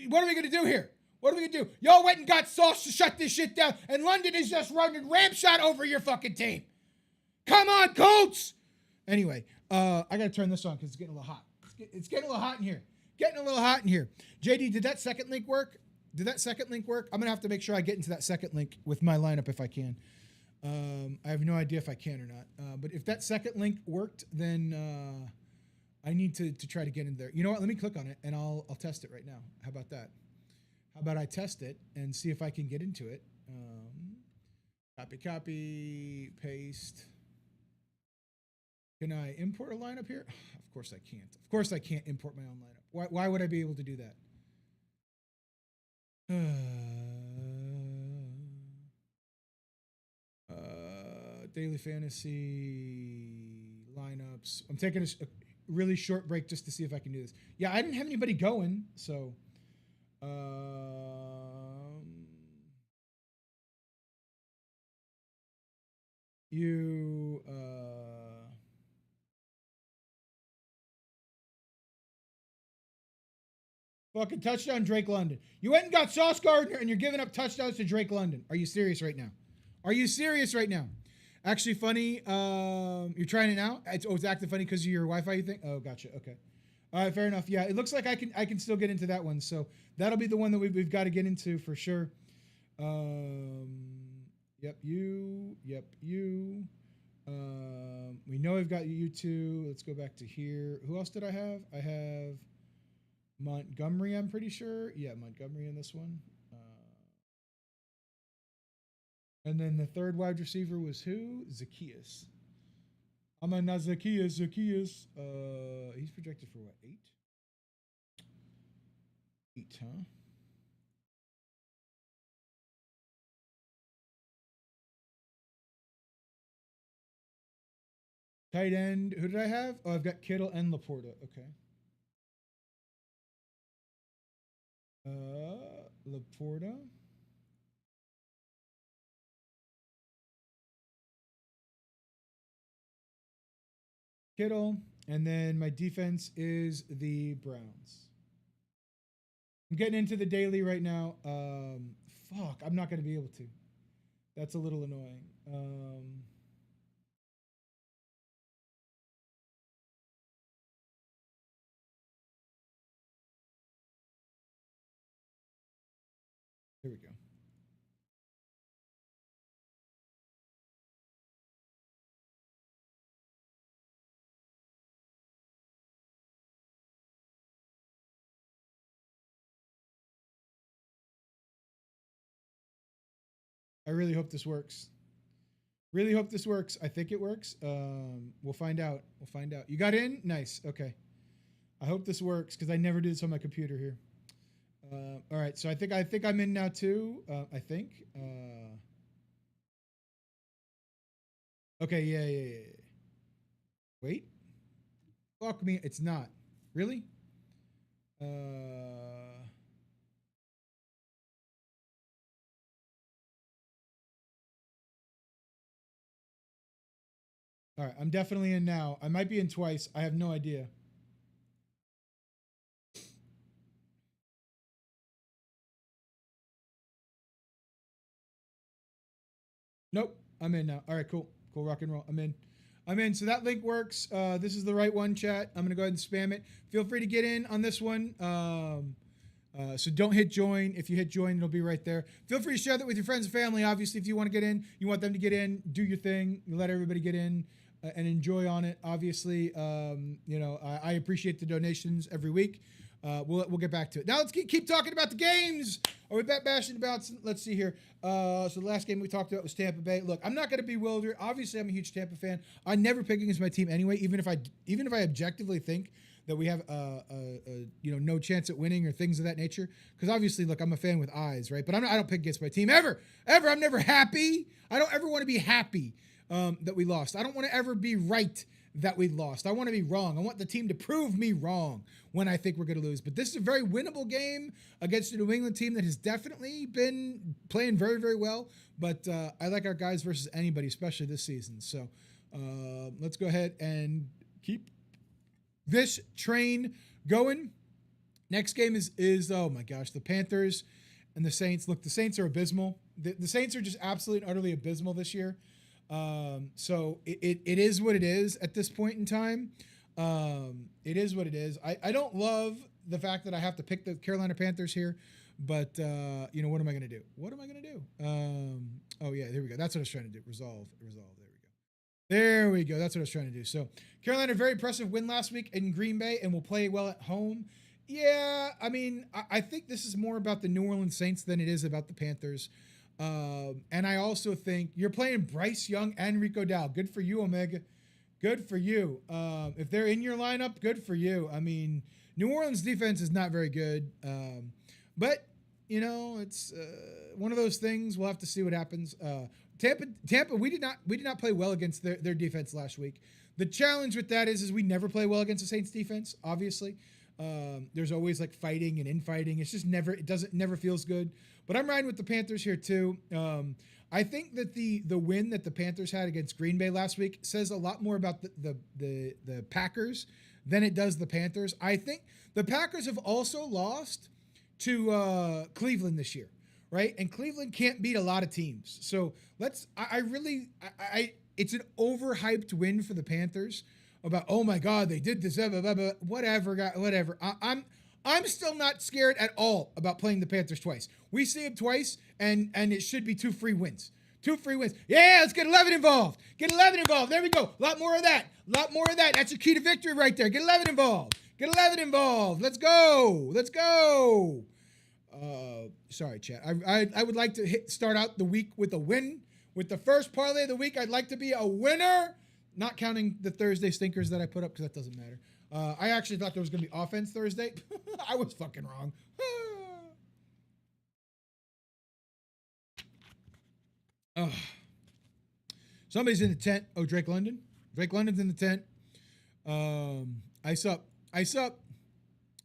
what are we gonna do here? What are we gonna do? Y'all went and got Sauce to shut this shit down, and London is just running ramshot over your fucking team. Come on, Colts! Anyway, I gotta turn this on because it's getting a little hot. It's getting a little hot in here. Getting a little hot in here. JD, did that second link work? I'm going to have to make sure I get into that second link with my lineup if I can. I have no idea if I can or not. But if that second link worked, then I need to try to get in there. You know what? Let me click on it, and I'll test it right now. How about that? How about I test it and see if I can get into it? Copy, paste. Can I import a lineup here? Of course I can't. Of course I can't import my own lineup. Why would I be able to do that? Daily fantasy lineups. I'm taking a really short break just to see if I can do this. Yeah, I didn't have anybody going, so fucking touchdown, Drake London. You went and got Sauce Gardner, and you're giving up touchdowns to Drake London. Are you serious right now? Actually, funny. You're trying it now. It's acting funny because of your Wi-Fi. You think? Oh, gotcha. Okay. All right, fair enough. Yeah, it looks like I can still get into that one. So that'll be the one that we've got to get into for sure. Yep, you. We know we've got you two. Let's go back to here. Who else did I have? I have Montgomery, I'm pretty sure. Yeah, Montgomery in this one. And then the third wide receiver was who? Zacchaeus. I'm not Zacchaeus. He's projected for what, 8? 8, huh? Tight end. Who did I have? Oh, I've got Kittle and Laporta. Okay. Laporta. Kittle. And then my defense is the Browns. I'm getting into the daily right now. Fuck, I'm not going to be able to. That's a little annoying. Here we go. I really hope this works. Really hope this works. I think it works. We'll find out. We'll find out. You got in? Nice. Okay. I hope this works because I never do this on my computer here. All right. So I think I'm in now too. I think. Okay. Yeah. Wait. Fuck me. It's not. Really? All right, I'm definitely in now. I might be in twice. I have no idea. Nope, I'm in now. All right, cool. Cool, rock and roll. I'm in. I'm in. So that link works. This is the right one, chat. I'm going to go ahead and spam it. Feel free to get in on this one. So don't hit join. If you hit join, it'll be right there. Feel free to share that with your friends and family. Obviously, if you want to get in, you want them to get in, do your thing. You let everybody get in. And enjoy on it. Obviously, I appreciate the donations every week. We'll get back to it. Now let's keep talking about the games. Are we bashing about? Let's see here. So the last game we talked about was Tampa Bay. Look, I'm not going to bewilder. Obviously, I'm a huge Tampa fan. I never pick against my team anyway, even if I objectively think that we have no chance at winning or things of that nature. Because obviously, look, I'm a fan with eyes, right? But I don't pick against my team ever. I'm never happy. I don't ever want to be happy that we lost. I don't want to ever be right that we lost. I want to be wrong. I want the team to prove me wrong when I think we're going to lose. But this is a very winnable game against a New England team that has definitely been playing very, very well. But I like our guys versus anybody, especially this season. So let's go ahead and keep this train going. Next game is oh my gosh, the Panthers and the Saints. Look, the Saints are abysmal. The Saints are just absolutely and utterly abysmal this year. So it is what it is at this point in time. It is what it is. I don't love the fact that I have to pick the Carolina Panthers here, but what am I going to do? Oh yeah, there we go. That's what I was trying to do. Resolve. There we go. That's what I was trying to do. So Carolina, very impressive win last week in Green Bay and will play well at home. Yeah. I mean, I think this is more about the New Orleans Saints than it is about the Panthers. And I also think you're playing Bryce Young and Rico Dow. Good for you, Omega. Good for you. If they're in your lineup, good for you. I mean, New Orleans defense is not very good. But it's one of those things. We'll have to see what happens. Tampa, we did not play well against their defense last week. The challenge with that is we never play well against the Saints defense, obviously. There's always like fighting and infighting. It's just never feels good. But I'm riding with the Panthers here too. I think that the win that the Panthers had against Green Bay last week says a lot more about the Packers than it does the Panthers. I think the Packers have also lost to Cleveland this year, right? And Cleveland can't beat a lot of teams. So it's an overhyped win for the Panthers about, oh my God, they did this, blah, blah, blah, whatever. I'm still not scared at all about playing the Panthers twice. We see them twice, and it should be 2 free wins. 2 free wins. Yeah, let's get 11 involved. Get 11 involved. There we go. A lot more of that. A lot more of that. That's your key to victory right there. Get 11 involved. Get 11 involved. Let's go. Let's go. Sorry, chat. I would like to start out the week with a win. With the first parlay of the week, I'd like to be a winner. Not counting the Thursday stinkers that I put up because that doesn't matter. I actually thought there was going to be offense Thursday. I was fucking wrong. Somebody's in the tent. Oh, Drake London. Drake London's in the tent. Ice up. Ice up.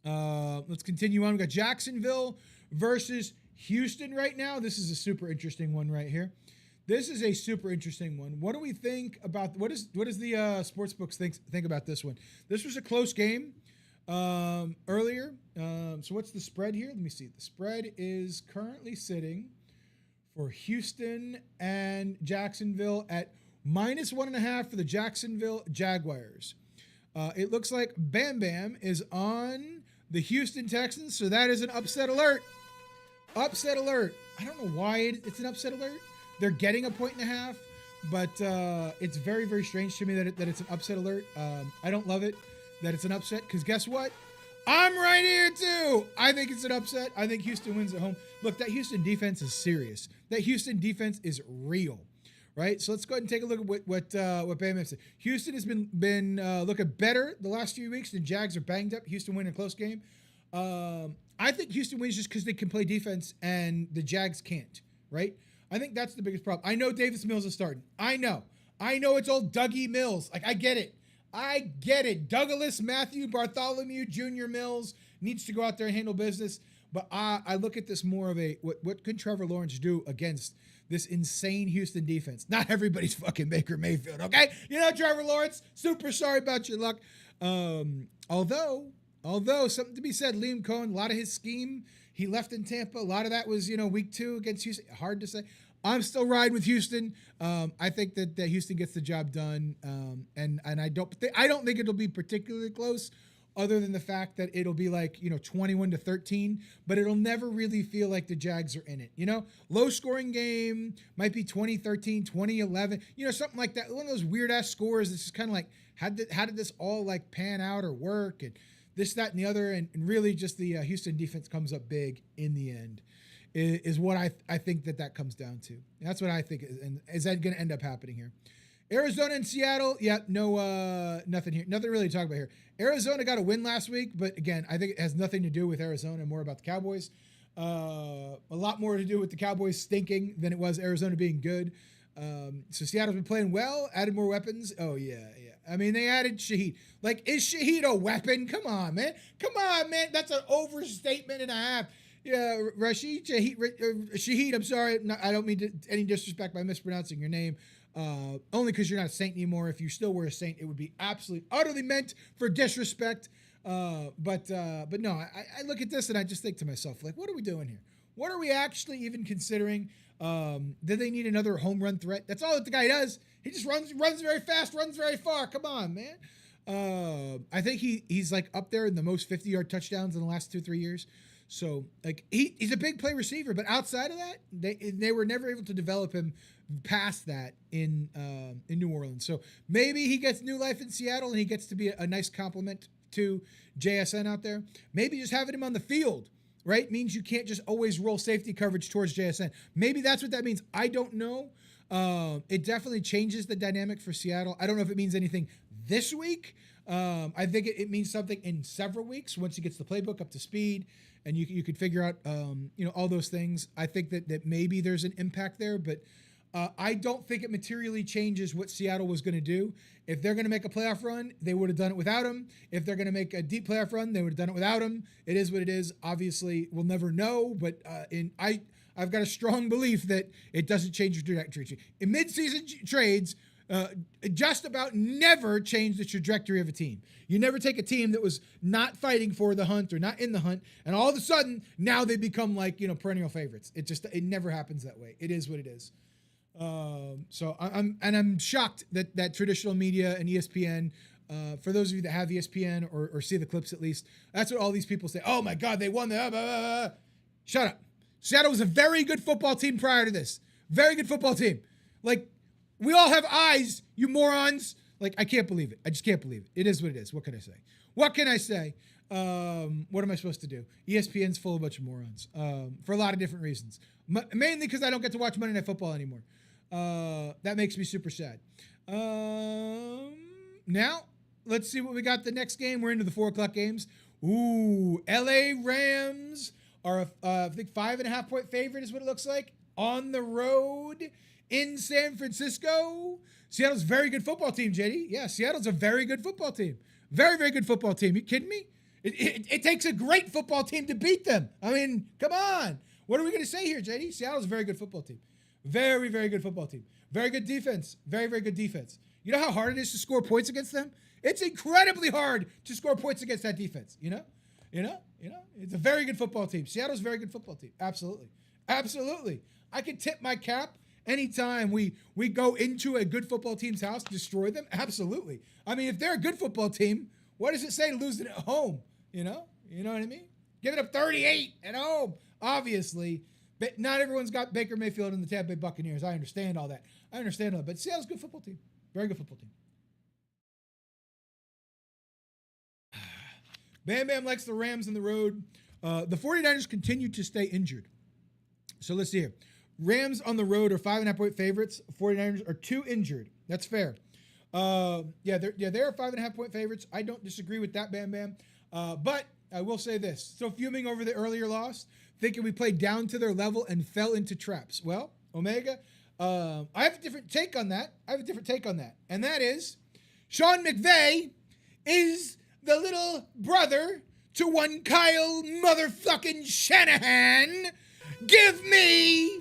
Let's continue on. We got Jacksonville versus Houston right now. This is a super interesting one right here. This is a super interesting one. What do we think about what does the sports books think about this one? This was a close game earlier. So what's the spread here? Let me see. The spread is currently sitting for Houston and Jacksonville at -1.5 for the Jacksonville Jaguars. It looks like Bam Bam is on the Houston Texans, so that is an upset alert. Upset alert. I don't know why it's an upset alert. They're getting a 1.5, but it's very, very strange to me that it's an upset alert. I don't love it that it's an upset because guess what? I'm right here too. I think it's an upset. I think Houston wins at home. Look, that Houston defense is serious. That Houston defense is real, right? So let's go ahead and take a look at what Bam Bam said. Houston has been looking better the last few weeks. The Jags are banged up. Houston win a close game. I think Houston wins just because they can play defense and the Jags can't, right? I think that's the biggest problem. I know Davis Mills is starting. I know it's old Dougie Mills. Like, I get it. Douglas Matthew Bartholomew Jr. Mills needs to go out there and handle business. But I look at this more of a, what could Trevor Lawrence do against this insane Houston defense? Not everybody's fucking Baker Mayfield, okay? You know, Trevor Lawrence, super sorry about your luck. Although something to be said, Liam Cohen, a lot of his scheme, he left in Tampa. A lot of that was, week 2 against Houston. Hard to say. I'm still riding with Houston. I think that Houston gets the job done, and I don't think it'll be particularly close, other than the fact that it'll be like 21-13, but it'll never really feel like the Jags are in it. Low scoring game, might be 2013, 2011, something like that. One of those weird ass scores. This is kind of like how did this all like pan out or work, and this, that, and the other, and really just the Houston defense comes up big in the end. Is what I think that comes down to. That's what I think is that going to end up happening here. Arizona and Seattle, nothing here. Nothing really to talk about here. Arizona got a win last week, but again, I think it has nothing to do with Arizona, more about the Cowboys. A lot more to do with the Cowboys stinking than it was Arizona being good. So Seattle's been playing well, added more weapons. Oh, yeah. I mean, they added Shaheed. Like, is Shaheed a weapon? Come on, man. That's an overstatement and a half. Yeah, Shaheed, I'm sorry. I don't mean any disrespect by mispronouncing your name. Only because you're not a Saint anymore. If you still were a Saint, it would be absolutely, utterly meant for disrespect. But no, I look at this and I just think to myself, like, what are we doing here? What are we actually even considering? Do they need another home run threat? That's all that the guy does. He just runs very fast, runs very far. Come on, man. I think he's like up there in the most 50-yard touchdowns in the last 2-3 years. So like he's a big play receiver, but outside of that, they were never able to develop him past that in New Orleans. So maybe he gets new life in Seattle and he gets to be a nice compliment to JSN out there. Maybe just having him on the field, right, means you can't just always roll safety coverage towards JSN. Maybe that's what that means. I don't know. It definitely changes the dynamic for Seattle. I don't know if it means anything this week. I think it means something in several weeks once he gets the playbook up to speed and you could figure out, all those things. I think that maybe there's an impact there, but I don't think it materially changes what Seattle was going to do. If they're going to make a playoff run, they would have done it without him. If they're going to make a deep playoff run, they would have done it without him. It is what it is. Obviously, we'll never know, but I've got a strong belief that it doesn't change your trajectory. In midseason trades, just about never change the trajectory of a team. You never take a team that was not fighting for the hunt or not in the hunt, and all of a sudden now they become like perennial favorites. It never happens that way. It is what it is. So I'm shocked that traditional media and ESPN For those of you that have ESPN or see the clips at least, that's what all these people say. Oh my God, they won the. Shut up. Seattle was a very good football team prior to this. Very good football team. Like, we all have eyes, you morons. Like, I can't believe it. I just can't believe it. It is what it is. What can I say? What can I say? What am I supposed to do? ESPN's full of a bunch of morons for a lot of different reasons. Mainly because I don't get to watch Monday Night Football anymore. That makes me super sad. Now, let's see what we got the next game. We're into the 4 o'clock games. Ooh, LA Rams are, I think, 5.5 point favorite is what it looks like. On the road in San Francisco. Seattle's a very good football team, JD. Yeah, Seattle's a very good football team. Very, very good football team. You kidding me? It takes a great football team to beat them. I mean, come on. What are we going to say here, JD? Seattle's a very good football team. Very, very good football team. Very good defense. Very, very good defense. You know how hard it is to score points against them? It's incredibly hard to score points against that defense. You know? It's a very good football team. Seattle's a very good football team. Absolutely. Absolutely. I can tip my cap anytime we go into a good football team's house, destroy them. Absolutely. I mean, if they're a good football team, what does it say losing at home? You know what I mean? Giving up 38 at home, obviously. But not everyone's got Baker Mayfield and the Tampa Bay Buccaneers. I understand all that. But Seattle's a good football team. Very good football team. Bam Bam likes the Rams on the road. The 49ers continue to stay injured. So let's see here. Rams on the road are 5.5 point favorites. 49ers are 2 injured. That's fair. They're 5.5 point favorites. I don't disagree with that, Bam Bam. But I will say this. So fuming over the earlier loss, thinking we played down to their level and fell into traps. Well, Omega, I have a different take on that. And that is Sean McVay is the little brother to one Kyle motherfucking Shanahan. Give me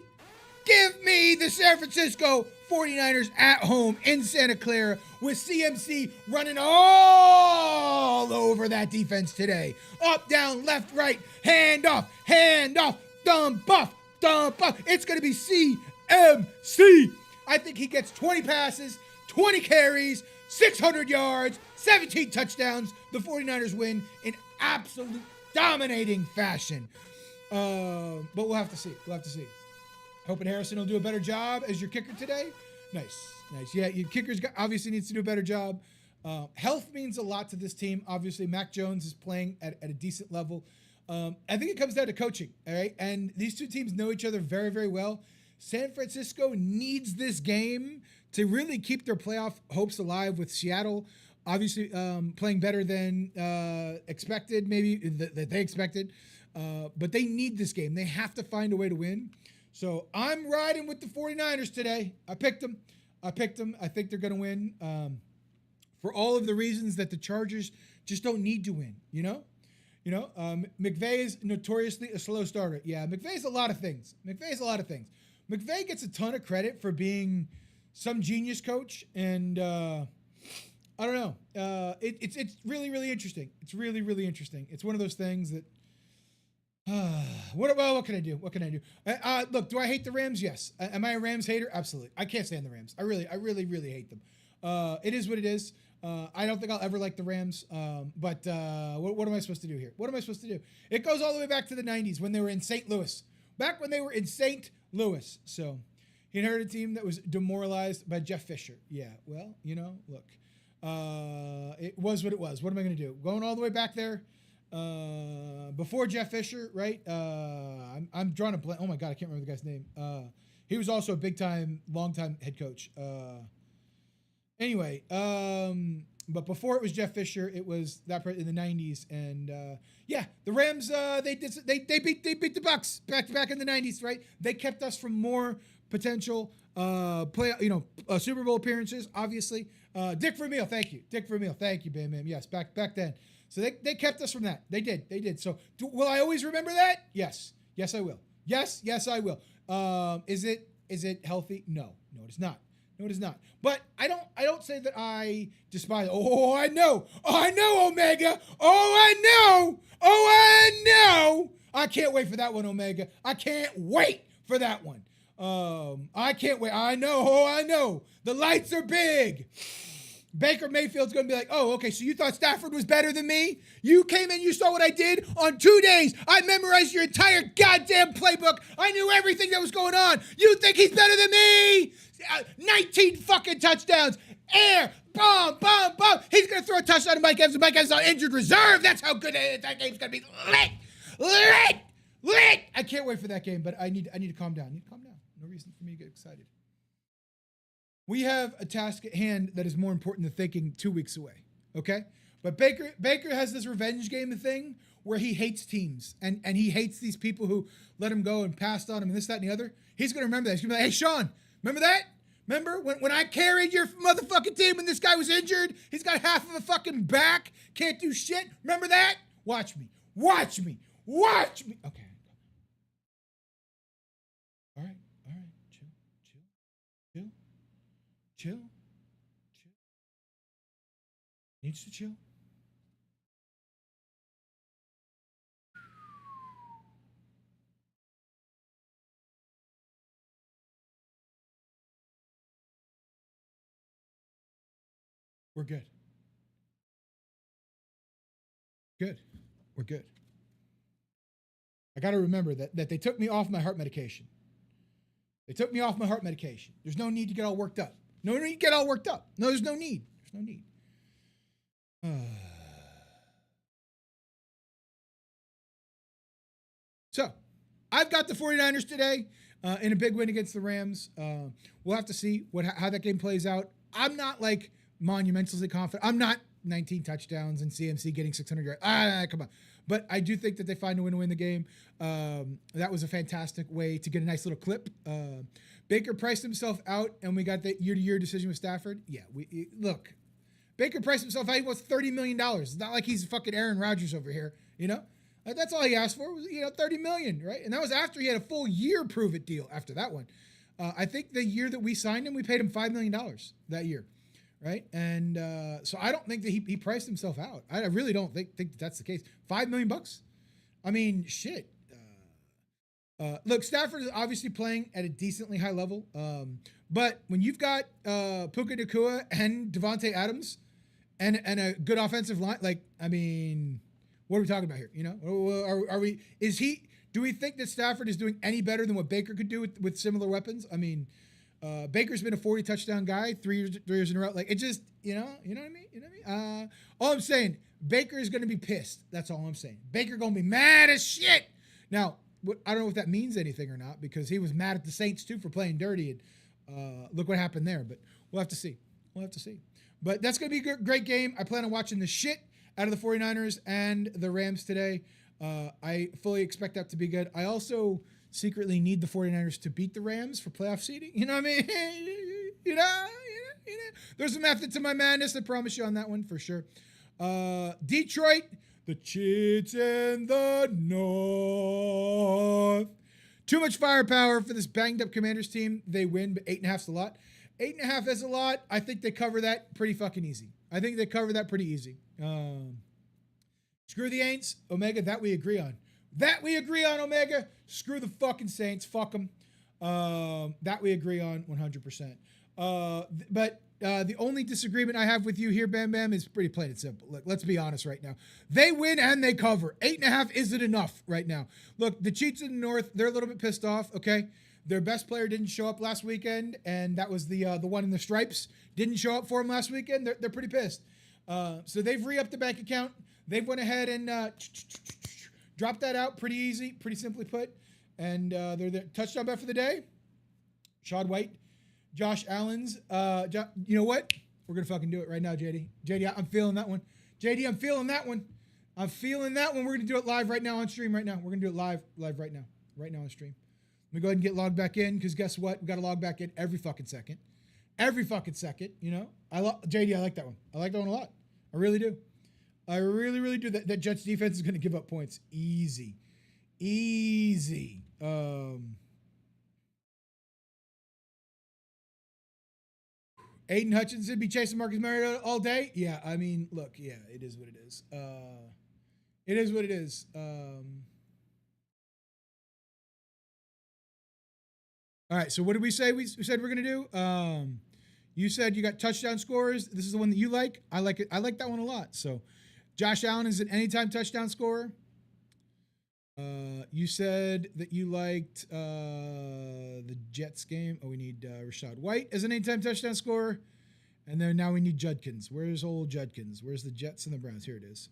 the San Francisco 49ers at home in Santa Clara with CMC running all over that defense today. Up, down, left, right, hand off, dump off. It's going to be CMC. I think he gets 20 passes, 20 carries, 600 yards, 17 touchdowns. The 49ers win in absolute dominating fashion. But we'll have to see. Hoping Harrison will do a better job as your kicker today. Nice. Yeah, your kicker's obviously needs to do a better job. Health means a lot to this team. Obviously, Mac Jones is playing at a decent level. I think it comes down to coaching, all right? And these two teams know each other very, very well. San Francisco needs this game to really keep their playoff hopes alive with Seattle, obviously playing better than expected, maybe that they expected. But they need this game. They have to find a way to win. So I'm riding with the 49ers today. I picked them. I think they're going to win for all of the reasons that the Chargers just don't need to win, you know? McVay is notoriously a slow starter. Yeah, McVay's a lot of things. McVay gets a ton of credit for being some genius coach, and I don't know. It's really, really interesting. It's really, really interesting. It's one of those things that what can I do? Look, do I hate the Rams? Yes. Am I a Rams hater? Absolutely. I can't stand the Rams. I really, really hate them. It is what it is. I don't think I'll ever like the Rams. But what am I supposed to do here? It goes all the way back to the 90s when they were in St. Louis. Back when they were in St. Louis. So he inherited a team that was demoralized by Jeff Fisher. Yeah, well, look. It was what it was. What am I going to do? Going all the way back there. Before Jeff Fisher, right? I'm drawing a blank. Oh my God, I can't remember the guy's name. He was also a long-time head coach. Anyway, but before it was Jeff Fisher, it was that in the 90s, and the Rams they beat the Bucks back in the 90s, right? They kept us from more potential Super Bowl appearances, obviously. Dick Vermeil, thank you, Bam Bam. Yes, back then. So they kept us from that. They did. So will I always remember that? Yes, I will. Yes, I will. Is it healthy? No, it is not. But I don't say that I despise. Oh, I know, Omega. Oh, I know. I can't wait for that one, Omega. I can't wait for that one. I can't wait. I know. The lights are big. Baker Mayfield's going to be like, oh, okay, so you thought Stafford was better than me? You came in, you saw what I did on 2 days. I memorized your entire goddamn playbook. I knew everything that was going on. You think he's better than me? 19 fucking touchdowns. Air, bomb, bomb, bomb. He's going to throw a touchdown to Mike Evans, and Mike Evans on injured reserve. That's how good that game's going to be. Lit. I can't wait for that game, but I need to calm down. No reason for me to get excited. We have a task at hand that is more important than thinking 2 weeks away, okay? But Baker has this revenge game thing where he hates teams and he hates these people who let him go and passed on him and this, that, and the other. He's going to remember that. He's going to be like, hey, Sean, remember that? Remember when I carried your motherfucking team when this guy was injured? He's got half of a fucking back, can't do shit. Remember that? Watch me. Okay. All right. Chill. Needs to chill. We're good. We're good. I got to remember that they took me off my heart medication. There's no need to get all worked up. No, there's no need. So, I've got the 49ers today in a big win against the Rams. We'll have to see how that game plays out. I'm not like monumentally confident. I'm not 19 touchdowns and CMC getting 600 yards. Come on. But I do think that they find a way to win the game. That was a fantastic way to get a nice little clip. Baker priced himself out, and we got that year-to-year decision with Stafford. Yeah, look. Baker priced himself out. He wants $30 million. It's not like he's fucking Aaron Rodgers over here, you know? That's all he asked for was, $30 million, right? And that was after he had a full year prove-it deal after that one. I think the year that we signed him, we paid him $5 million that year, right? And so I don't think that he priced himself out. I really don't think that that's the case. $5 million bucks. I mean, shit. Look, Stafford is obviously playing at a decently high level, but when you've got Puka Nacua and Devontae Adams and a good offensive line, what are we talking about here? Do we think that Stafford is doing any better than what Baker could do with similar weapons? Baker's been a 40 touchdown guy 3 years in a row. Like, it just, you know what I mean? All I'm saying, Baker is going to be pissed. That's all I'm saying. Baker going to be mad as shit. Now, I don't know if that means anything or not, because he was mad at the Saints too for playing dirty, and look what happened there. But we'll have to see. But that's going to be a great game. I plan on watching the shit out of the 49ers and the Rams today. I fully expect that to be good. I also secretly need the 49ers to beat the Rams for playoff seeding. You know what I mean? There's a method to my madness. I promise you on that one for sure. Detroit, the cheats in the north. Too much firepower for this banged up Commanders team. They win, but 8.5's a lot. 8.5 is a lot. I think they cover that pretty fucking easy. Screw the Aints. Omega, that we agree on. Omega. Screw the fucking Saints. Fuck them. That we agree on 100%. But the only disagreement I have with you here, Bam Bam, is pretty plain and simple. Look, let's be honest right now. They win and they cover. 8.5 isn't enough right now. Look, the Cheats in the North, they're a little bit pissed off, okay? Their best player didn't show up last weekend, and that was the one in the stripes. Didn't show up for him last weekend. They're pretty pissed. So they've re-upped the bank account. They've went ahead and dropped that out pretty easy, pretty simply put. And they're the touchdown bet for the day. Shad White, Josh Allen's. You know what? We're going to fucking do it right now, JD. JD, I'm feeling that one. JD, I'm feeling that one. We're going to do it live right now on stream right now. We're going to do it live right now. Right now on stream. Let me go ahead and get logged back in, because guess what? We got to log back in every fucking second. You know? JD, I like that one. I like that one a lot. I really do. I really, really do. That Jets defense is going to give up points. Easy. Aiden Hutchinson be chasing Marcus Mariota all day? Yeah, look, yeah, it is what it is. All right, so what did we say? We said we're going to do? You said you got touchdown scores. This is the one that you like. I like it. I like that one a lot. So Josh Allen is an anytime touchdown scorer. You said that you liked the Jets game. Oh, we need Rashad White as an anytime touchdown scorer. And then now we need Judkins. Where's old Judkins? Where's the Jets and the Browns? Here it is.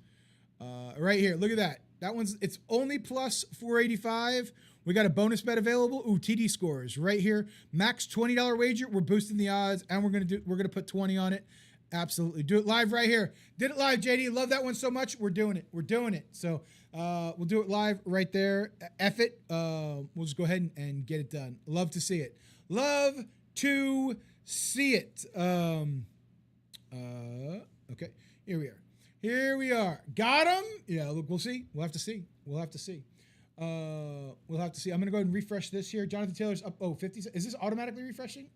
Right here. Look at that. That one's, it's only plus 485. We got a bonus bet available. Ooh, TD scores right here. Max $20 wager. We're boosting the odds, and we're gonna put 20 on it. Absolutely. Do it live right here. Did it live, JD. Love that one so much. We're doing it. We're doing it. So we'll do it live right there. F it. We'll just go ahead and get it done. Love to see it. Love to see it. Okay. Here we are. Here we are. Got him. Yeah, look, we'll see. We'll have to see. We'll have to see. We'll have to see. I'm going to go ahead and refresh this here. Jonathan Taylor's up. Oh, 50. Is this automatically refreshing?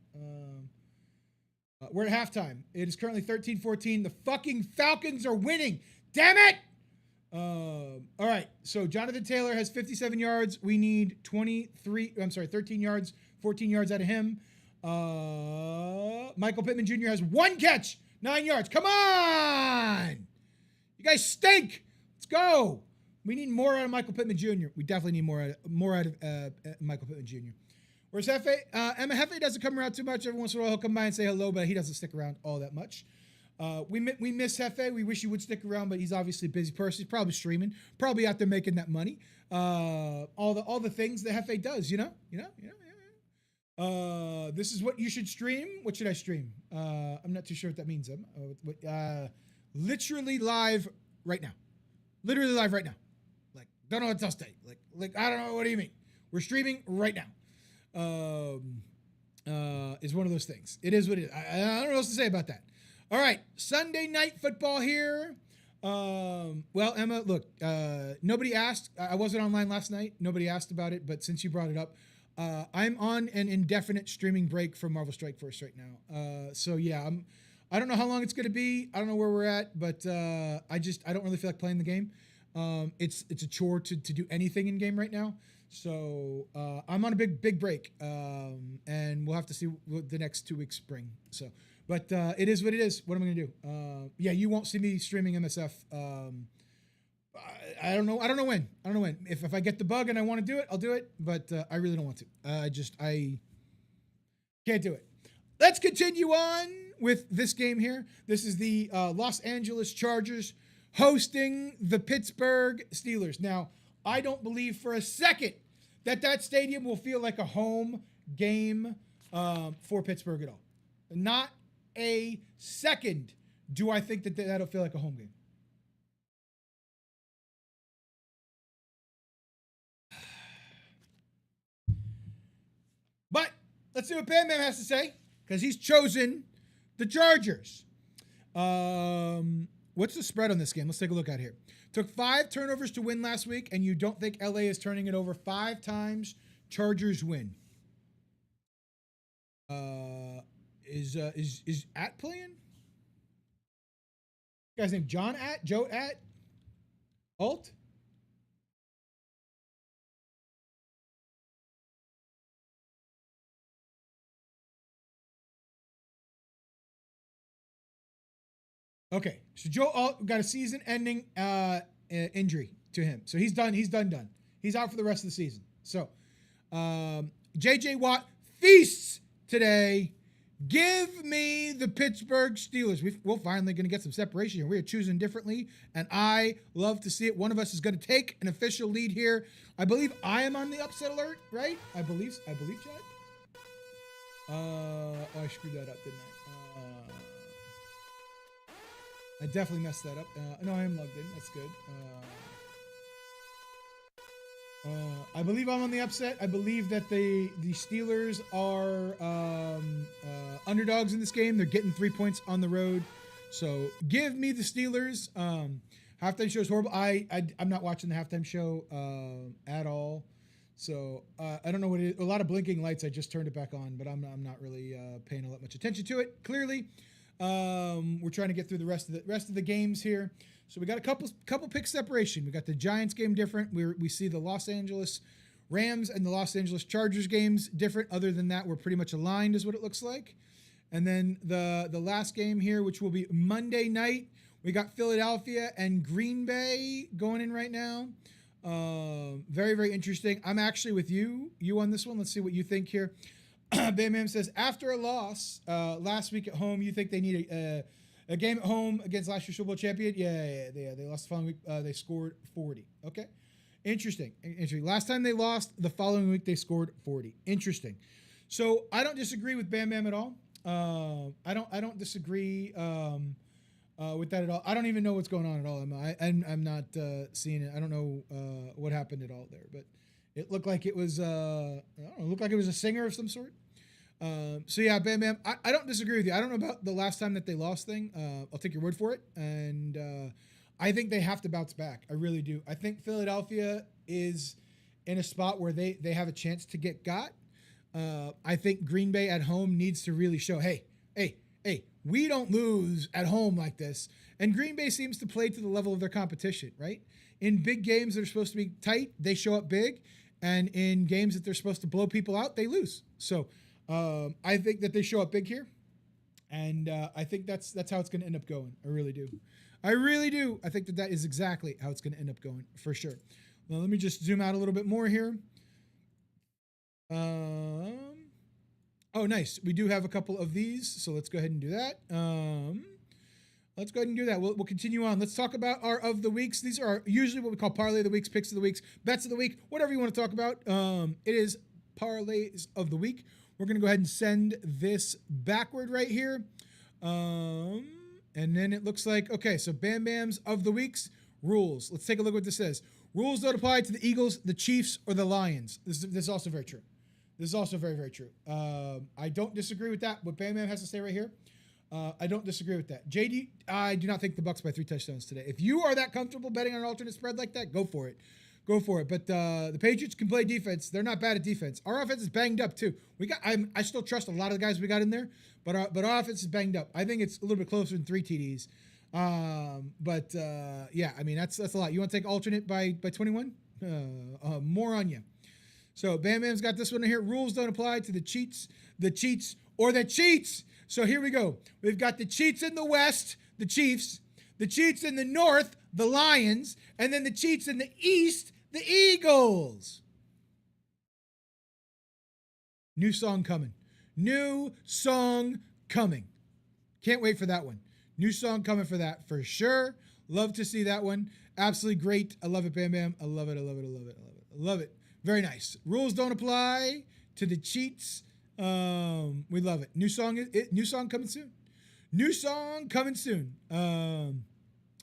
We're at halftime. It is currently 13-14. The fucking Falcons are winning. Damn it. All right. So Jonathan Taylor has 57 yards. We need 13 yards, 14 yards out of him. Michael Pittman Jr. has one catch, 9 yards. Come on. You guys stink. Let's go. We need more out of Michael Pittman Jr. We definitely need more out of Michael Pittman Jr. Where's Hefe? Emma Hefe doesn't come around too much. Every once in a while he'll come by and say hello, but he doesn't stick around all that much. We miss Hefe. We wish he would stick around, but he's obviously a busy person. He's probably streaming, probably out there making that money. All the things that Hefe does, you know. This is what you should stream. What should I stream? I'm not too sure what that means. Literally live right now. Literally live right now. Like, don't know what else to say. Like, I don't know. What do you mean? We're streaming right now. Is one of those things. It is what it is. I don't know what else to say about that. All right. Sunday night football here. Well, Emma, look, nobody asked. I wasn't online last night. Nobody asked about it, but since you brought it up, I'm on an indefinite streaming break for Marvel Strike Force right now. So yeah, I don't know how long it's going to be. I don't know where we're at, but I don't really feel like playing the game. It's a chore to do anything in game right now. So I'm on a big break, and we'll have to see what the next 2 weeks bring. So, but it is what it is. What am I going to do? Yeah, you won't see me streaming MSF. I don't know when. If I get the bug and I want to do it, I'll do it. But I really don't want to. I can't do it. Let's continue on with this game here. This is the Los Angeles Chargers hosting the Pittsburgh Steelers. Now, I don't believe for a second that stadium will feel like a home game for Pittsburgh at all. Not a second do I think that'll feel like a home game. But let's see what Bam Bam has to say, because he's chosen the Chargers. What's the spread on this game? Let's take a look at here. Took 5 turnovers to win last week, and you don't think LA is turning it over 5 times. Chargers win. Is At playing? Guy's name John At? Joe At? Alt? Okay, so Joe Alt got a season-ending injury to him, so he's done. He's done. He's out for the rest of the season. So, J.J. Watt feasts today. Give me the Pittsburgh Steelers. We're finally going to get some separation here. We are choosing differently, and I love to see it. One of us is going to take an official lead here. I believe I am on the upset alert, right? I believe, Chad. I screwed that up, didn't I? I definitely messed that up. No, I am logged in. That's good. I believe I'm on the upset. I believe that the Steelers are underdogs in this game. They're getting 3 points on the road. So give me the Steelers. Halftime show is horrible. I'm not watching the halftime show at all. So I don't know what it is. A lot of blinking lights. I just turned it back on, but I'm not really paying all that much attention to it. Clearly. We're trying to get through the rest of the games here. So we got a couple pick separation. We got the Giants game different. We see the Los Angeles Rams and the Los Angeles Chargers games different. Other than that, we're pretty much aligned is what it looks like. And then the last game here, which will be Monday night, we got Philadelphia and Green Bay going in right now. Very, very interesting. I'm actually with you on this one. Let's see what you think here. Bam Bam says, after a loss last week at home, you think they need a game at home against last year's Super Bowl champion? Yeah. They lost the following week. They scored 40. Okay. Interesting. Last time they lost, the following week they scored 40. Interesting. So I don't disagree with Bam Bam at all. I don't disagree with that at all. I don't even know what's going on at all. I'm not seeing it. I don't know what happened at all there, but it looked like it was I don't know, looked like it was a singer of some sort. So yeah, Bam Bam. I don't disagree with you. I don't know about the last time that they lost thing. I'll take your word for it, and I think they have to bounce back. I really do. I think Philadelphia is in a spot where they have a chance to get got. I think Green Bay at home needs to really show, hey, we don't lose at home like this. And Green Bay seems to play to the level of their competition, right? In big games that are supposed to be tight, they show up big. And in games that they're supposed to blow people out, they lose. So I think that they show up big here. And I think that's how it's going to end up going. I really do. I think that is exactly how it's going to end up going, for sure. Now, let me just zoom out a little bit more here. Oh, nice. We do have a couple of these, so let's go ahead and do that. Let's go ahead and do that. We'll continue on. Let's talk about our of the weeks. These are usually what we call parlay of the weeks, picks of the weeks, bets of the week, whatever you want to talk about. It is parlays of the week. We're going to go ahead and send this backward right here. And then it looks like, okay, so Bam Bam's of the weeks rules. Let's take a look what this says. Rules don't apply to the Eagles, the Chiefs, or the Lions. This is also very true. This is also very, very true. I don't disagree with that. What Bam Bam has to say right here, I don't disagree with that. JD, I do not think the Bucs by 3 touchdowns today. If you are that comfortable betting on an alternate spread like that, go for it. Go for it. But the Patriots can play defense. They're not bad at defense. Our offense is banged up too. I still trust a lot of the guys we got in there, but our offense is banged up. I think it's a little bit closer than 3 TDs. Yeah, I mean that's a lot. You want to take alternate by 21? More on you. So Bam Bam's got this one here. Rules don't apply to the cheats, or the cheats. So here we go. We've got the cheats in the West, the Chiefs, the cheats in the North, the Lions, and then the cheats in the East, the Eagles. New song coming. New song coming. Can't wait for that one. New song coming for that for sure. Love to see that one. Absolutely great. I love it, Bam Bam. I love it. I love it. I love it. I love it. I love it. Very nice. Rules don't apply to the cheats. We love it. New song coming soon. New song coming soon. All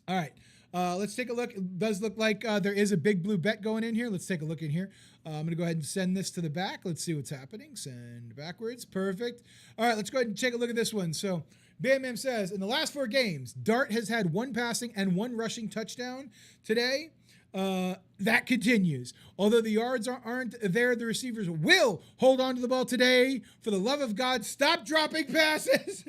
right. Let's take a look. It does look like there is a big blue bet going in here. Let's take a look in here. I'm going to go ahead and send this to the back. Let's see what's happening. Send backwards. Perfect. All right. Let's go ahead and take a look at this one. So Bam Bam says, in the last 4 games, Dart has had 1 passing and 1 rushing touchdown today. That continues. Although the yards aren't there, the receivers will hold on to the ball today. For the love of God, stop dropping passes.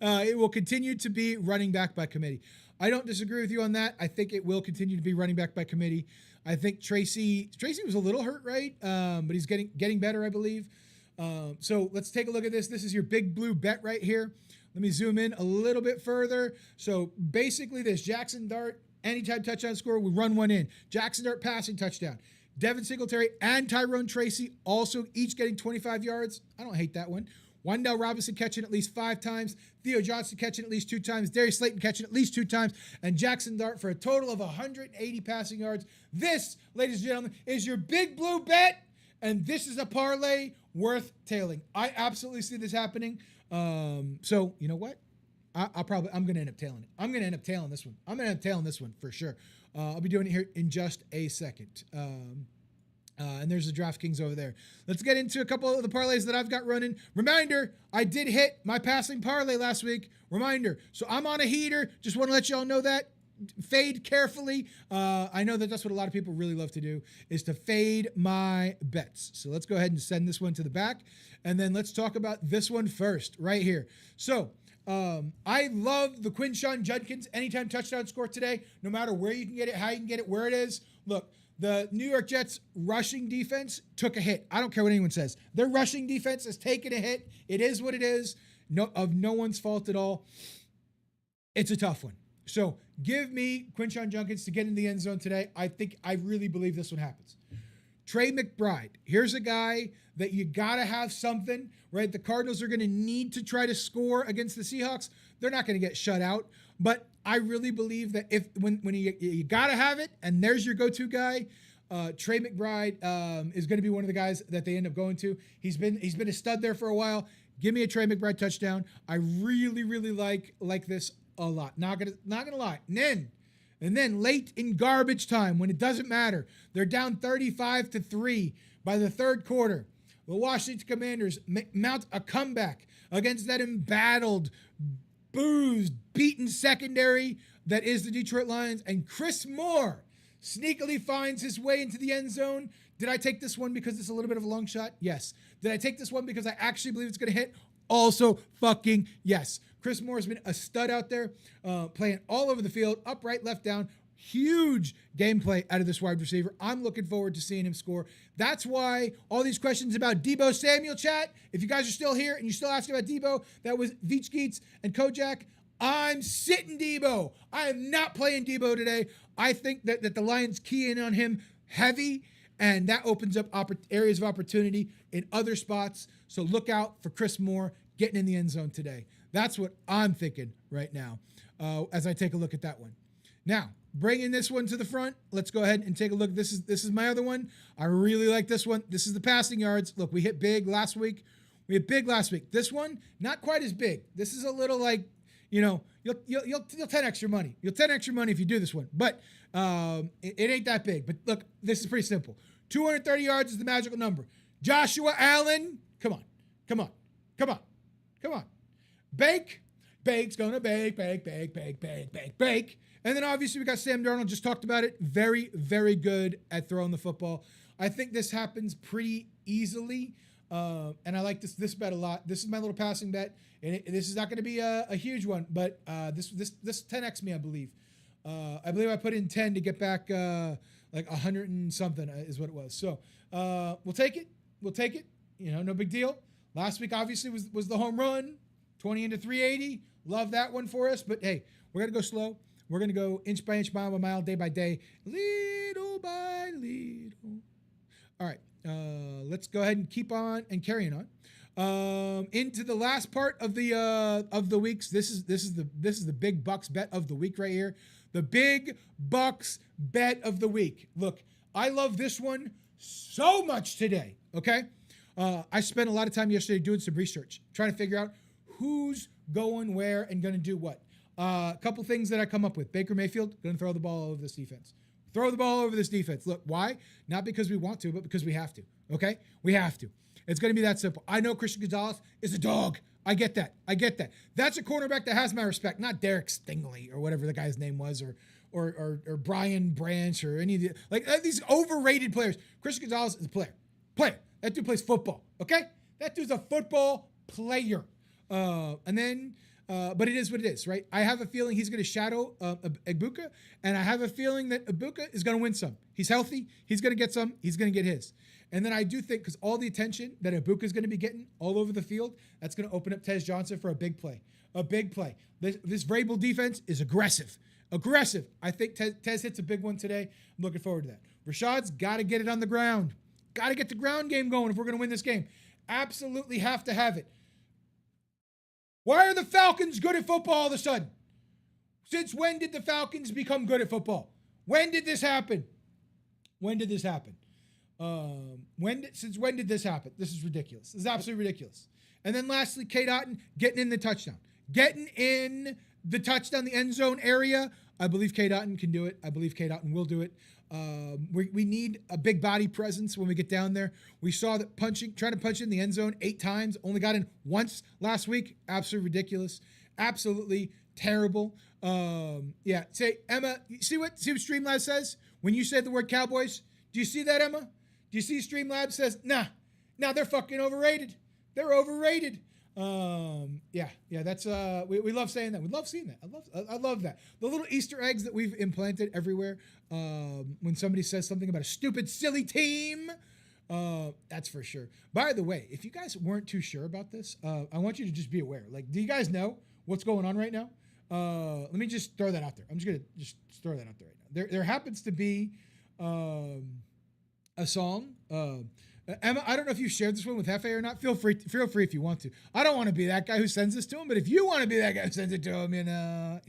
It will continue to be running back by committee. I don't disagree with you on that. I think it will continue to be running back by committee. I think Tracy was a little hurt, right? But he's getting better, I believe. So let's take a look at this. This is your big blue bet right here. Let me zoom in a little bit further. So basically this Jackson Dart, anytime touchdown score, we run one in. Jackson Dart passing touchdown. Devin Singletary and Tyrone Tracy also each getting 25 yards. I don't hate that one. Wan'Dale Robinson catching at least 5 times. Theo Johnson catching at least 2 times. Darius Slayton catching at least 2 times. And Jackson Dart for a total of 180 passing yards. This, ladies and gentlemen, is your big blue bet. And this is a parlay worth tailing. I absolutely see this happening. So you know what? I'm going to end up tailing it. I'm going to end up tailing this one. I'm going to end up tailing this one for sure. I'll be doing it here in just a second. And there's the DraftKings over there. Let's get into a couple of the parlays that I've got running. Reminder, I did hit my passing parlay last week. Reminder. So I'm on a heater. Just want to let y'all know that. Fade carefully. I know that's what a lot of people really love to do, is to fade my bets. So let's go ahead and send this one to the back. And then let's talk about this one first, right here. So I love the Quinshon Judkins anytime touchdown score today, no matter where you can get it, how you can get it, where it is. Look, the New York Jets rushing defense took a hit. I don't care what anyone says. Their rushing defense has taken a hit. It is what it is. no one's fault at all. It's a tough one. So give me Quinshon Judkins to get in the end zone today. I really believe this one happens. Trey McBride. Here's a guy that you got to have something, right? The Cardinals are going to need to try to score against the Seahawks. They're not going to get shut out. But I really believe that when you got to have it, and there's your go-to guy, Trey McBride is going to be one of the guys that they end up going to. He's been a stud there for a while. Give me a Trey McBride touchdown. I really, really like this a lot. Not gonna lie. And then late in garbage time, when it doesn't matter, they're down 35-3 by the third quarter. The Washington Commanders mount a comeback against that embattled, boozed, beaten secondary that is the Detroit Lions. And Chris Moore sneakily finds his way into the end zone. Did I take this one because it's a little bit of a long shot? Yes. Did I take this one because I actually believe it's going to hit? Also fucking yes. Chris Moore has been a stud out there, playing all over the field, up, right, left, down. Huge gameplay out of this wide receiver. I'm looking forward to seeing him score. That's why all these questions about Deebo Samuel, chat, if you guys are still here and you're still asking about Deebo, that was Veach Geets and Kojak. I'm sitting Deebo. I am not playing Deebo today. I think that the Lions key in on him heavy, and that opens up areas of opportunity in other spots. So look out for Chris Moore getting in the end zone today. That's what I'm thinking right now as I take a look at that one. Now, bringing this one to the front, let's go ahead and take a look. This is my other one. I really like this one. This is the passing yards. Look, we hit big last week. This one, not quite as big. This is a little like, you'll 10x your money. You'll 10x your money if you do this one. But it ain't that big. But look, this is pretty simple. 230 yards is the magical number. Joshua Allen, come on. Bake's gonna bake. And then obviously we got Sam Darnold, just talked about it. Very, very good at throwing the football. I think this happens pretty easily. And I like this bet a lot. This is my little passing bet. And this is not going to be a huge one, but this 10x me, I believe. I believe I put in 10 to get back like 100 and something is what it was. So we'll take it. No big deal. Last week obviously was the home run, 20 into 380. Love that one for us. But hey, we're gonna go slow. We're gonna go inch by inch, mile by mile, day by day, little by little. All right, let's go ahead and keep on and carrying on. Into the last part of the weeks. This is the big bucks bet of the week right here. The big bucks bet of the week. Look, I love this one so much today. Okay, I spent a lot of time yesterday doing some research, trying to figure out who's going where and going to do what. A couple things that I come up with. Baker Mayfield going to throw the ball all over this defense. Look, why? Not because we want to, but because we have to. Okay, we have to. It's going to be that simple. I know Christian Gonzalez is a dog. I get that. That's a cornerback that has my respect, not Derek Stingley or whatever the guy's name was, or Brian Branch or any of the these overrated players. Christian Gonzalez is a player. That dude plays football. Okay, that dude's a football player. But it is what it is, right? I have a feeling he's going to shadow Ibuka, and I have a feeling that Ibuka is going to win some. He's healthy. He's going to get some. He's going to get his. And then I do think, because all the attention that Ibuka is going to be getting all over the field, that's going to open up Tez Johnson for a big play. This Vrabel defense is aggressive. I think Tez hits a big one today. I'm looking forward to that. Rashad's got to get it on the ground. Got to get the ground game going if we're going to win this game. Absolutely have to have it. Why are the Falcons good at football all of a sudden? Since when did the Falcons become good at football? When did this happen? Since when did this happen? This is ridiculous. This is absolutely ridiculous. And then lastly, Cade Otton getting in the touchdown. The end zone area. I believe Cade Otton can do it. I believe Cade Otton will do it. We need a big body presence when we get down there. We saw that trying to punch in the end zone 8 times, only got in once last week. Absolutely ridiculous. Absolutely terrible. Say, Emma, see what Streamlabs says when you said the word Cowboys? Do you see that, Emma? Do you see Streamlabs says, nah, they're fucking overrated. They're overrated. That's we love saying that. We love seeing that. I love that. The little Easter eggs that we've implanted everywhere. When somebody says something about a stupid, silly team, That's for sure. By the way, if you guys weren't too sure about this, I want you to just be aware. Like, do you guys know what's going on right now? Let me just throw that out there. I'm just gonna just throw that out there right now. There happens to be a song. Emma, I don't know if you shared this one with Hefe or not. Feel free if you want to. I don't want to be that guy who sends this to him, but if you want to be that guy who sends it to him, you know.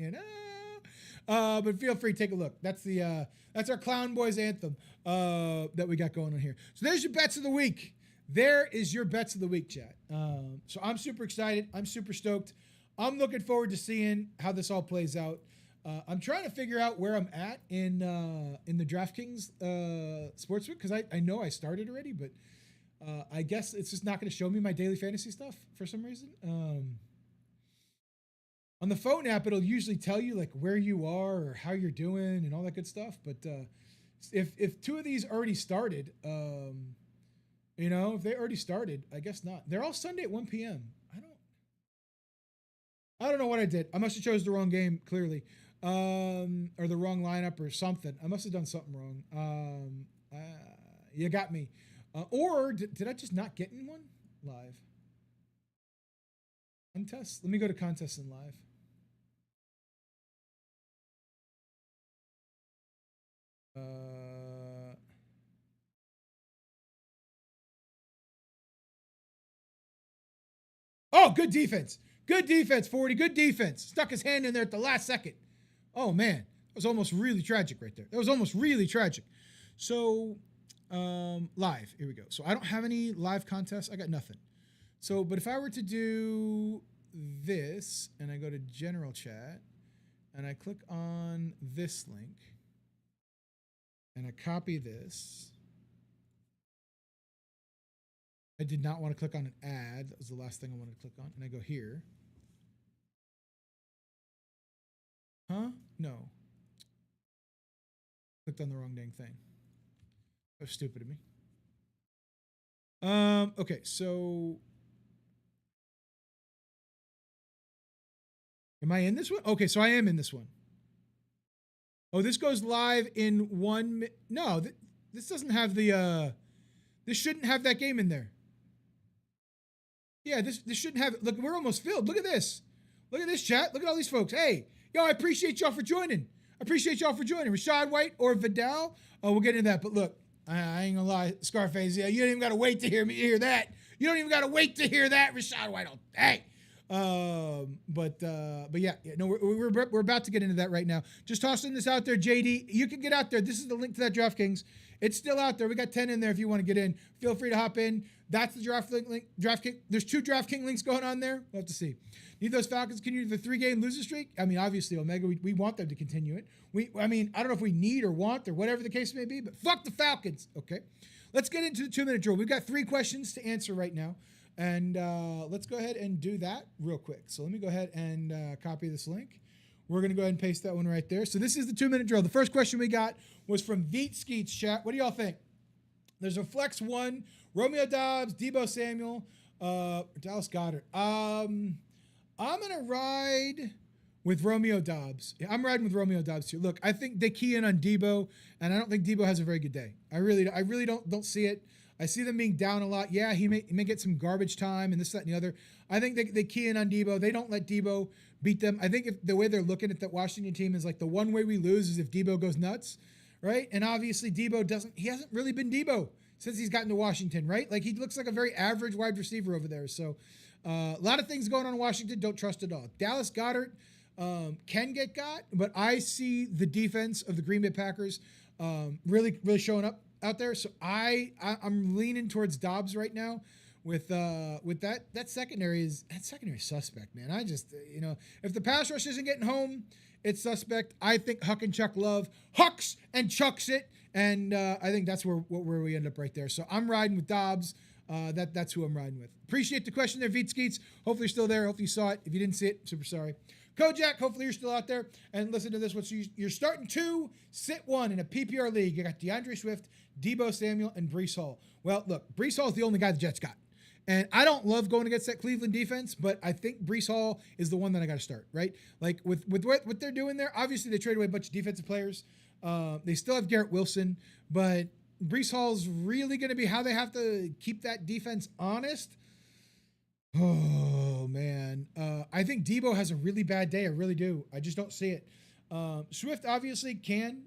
But feel free, take a look. That's our Clown Boys anthem that we got going on here. So there's your bets of the week. There is your bets of the week, chat. So I'm super excited. I'm super stoked. I'm looking forward to seeing how this all plays out. I'm trying to figure out where I'm at in the DraftKings sportsbook because I know I started already, but I guess it's just not going to show me my daily fantasy stuff for some reason. On the phone app, it'll usually tell you like where you are or how you're doing and all that good stuff. But if two of these already started, if they already started, I guess not. They're all Sunday at 1 p.m. I don't know what I did. I must have chose the wrong game, clearly, or the wrong lineup or something. I must have done something wrong. You got me. Or did I just not get in one live? Contest? Let me go to contest and live. Oh, good defense. Good defense, 40. Good defense. Stuck his hand in there at the last second. Oh, man. That was almost really tragic right there. That was almost really tragic. So, live. Here we go. So, I don't have any live contests. I got nothing. So, but if I were to do this, and I go to general chat, and I click on this link, and I copy this. I did not want to click on an ad. That was the last thing I wanted to click on. And I go here. Huh? No. Clicked on the wrong dang thing. That was stupid of me. Okay, so am I in this one? Okay, so I am in this one. Oh, this goes live in 1 minute. No, this doesn't have the this shouldn't have that game in there. Yeah, this shouldn't have it. Look, we're almost filled. Look at this. Look at this, chat. Look at all these folks. Hey, yo, I appreciate y'all for joining. Rashad White or Vidal. Oh, we'll get into that. But look, I ain't gonna lie, Scarface. Yeah, you don't even gotta wait to hear that. You don't even gotta wait to hear that, Rashad White. Hey. But yeah, no, we're about to get into that right now. Just tossing this out there, JD. You can get out there. This is the link to that DraftKings. It's still out there. We got 10 in there if you want to get in. Feel free to hop in. That's the DraftKings. There's 2 DraftKings links going on there. We'll have to see. Need those Falcons continue the 3-game losing streak? I mean, obviously, Omega, we want them to continue it. I don't know if we need or want or whatever the case may be, but fuck the Falcons. Okay. Let's get into the 2-minute drill. We've got 3 questions to answer right now. And let's go ahead and do that real quick. So let me go ahead and copy this link. We're going to go ahead and paste that one right there. So this is the 2-minute drill. The first question we got was from Veet Skeets chat. What do y'all think? There's a flex 1, Romeo Doubs, Deebo Samuel, Dallas Goedert. I'm going to ride with Romeo Doubs. Yeah, I'm riding with Romeo Doubs too. Look, I think they key in on Deebo, and I don't think Deebo has a very good day. I really don't see it. I see them being down a lot. Yeah, he may get some garbage time and this, that, and the other. I think they key in on Deebo. They don't let Deebo beat them. I think if the way they're looking at that Washington team is like the one way we lose is if Deebo goes nuts, right? And obviously Deebo hasn't really been Deebo since he's gotten to Washington, right? Like he looks like a very average wide receiver over there. So a lot of things going on in Washington. Don't trust it all. Dallas Goedert can get got, but I see the defense of the Green Bay Packers really showing up out there. So I'm leaning towards Dobbs right now with that secondary suspect, man. I just, if the pass rush isn't getting home, it's suspect. I think Huck and Chuck Love hucks and chucks it. And I think that's where we end up right there. So I'm riding with Dobbs. That's who I'm riding with. Appreciate the question there, Veet Skeets. Hopefully you're still there. Hopefully you saw it. If you didn't see it, super sorry. Kojak, hopefully you're still out there. And listen to this one. So you're starting 2, sit 1 in a PPR league. You got DeAndre Swift, Deebo Samuel, and Breece Hall. Well, look, Breece Hall is the only guy the Jets got. And I don't love going against that Cleveland defense, but I think Breece Hall is the one that I got to start, right? Like with what they're doing there, obviously they traded away a bunch of defensive players. They still have Garrett Wilson, but Brees Hall's really going to be how they have to keep that defense honest. Oh man, I think Debo has a really bad day. I really do. I just don't see it. Swift obviously can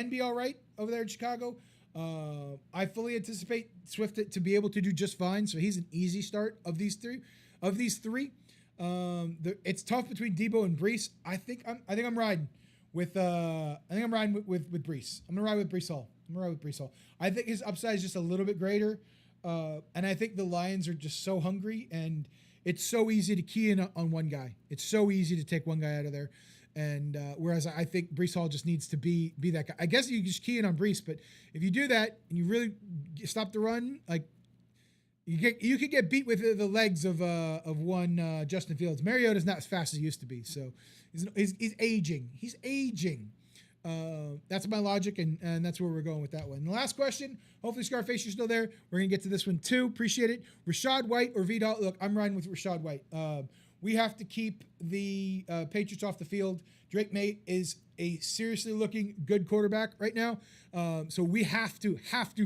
be all right over there in Chicago. I fully anticipate Swift to be able to do just fine. So he's an easy start of these three. It's tough between Debo and Brees. I think I'm riding with with Brees. I'm gonna ride with Brees Hall. I think his upside is just a little bit greater. And I think the Lions are just so hungry, and it's so easy to key in on one guy. It's so easy to take one guy out of there. And whereas I think Brees Hall just needs to be that guy. I guess you just key in on Brees, but if you do that and you really stop the run, like you could get beat with the legs of one Justin Fields. Mariota's not as fast as he used to be, so he's aging. He's aging. That's my logic, and that's where we're going with that one. And the last question, hopefully Scarface, you're still there. We're going to get to this one too. Appreciate it. Rashad White or Vidal? Look, I'm riding with Rashad White. We have to keep the Patriots off the field. Drake May is a seriously looking good quarterback right now. So we have to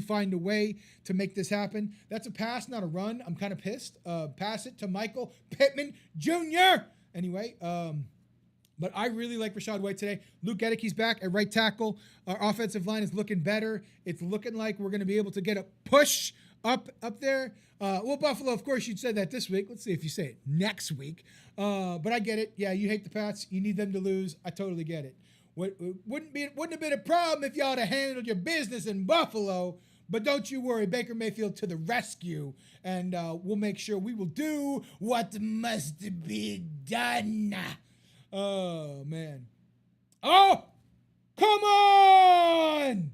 find a way to make this happen. That's a pass, not a run. I'm kind of pissed. Pass it to Michael Pittman Jr. Anyway, but I really like Rashad White today. Luke Gedicke's back at right tackle. Our offensive line is looking better. It's looking like we're going to be able to get a push up there. Well, Buffalo, of course, you'd say that this week. Let's see if you say it next week. But I get it. Yeah, you hate the Pats. You need them to lose. I totally get it. Wouldn't have been a problem if y'all had handled your business in Buffalo. But don't you worry, Baker Mayfield to the rescue, and we'll make sure we will do what must be done. Oh, man. Oh, come on,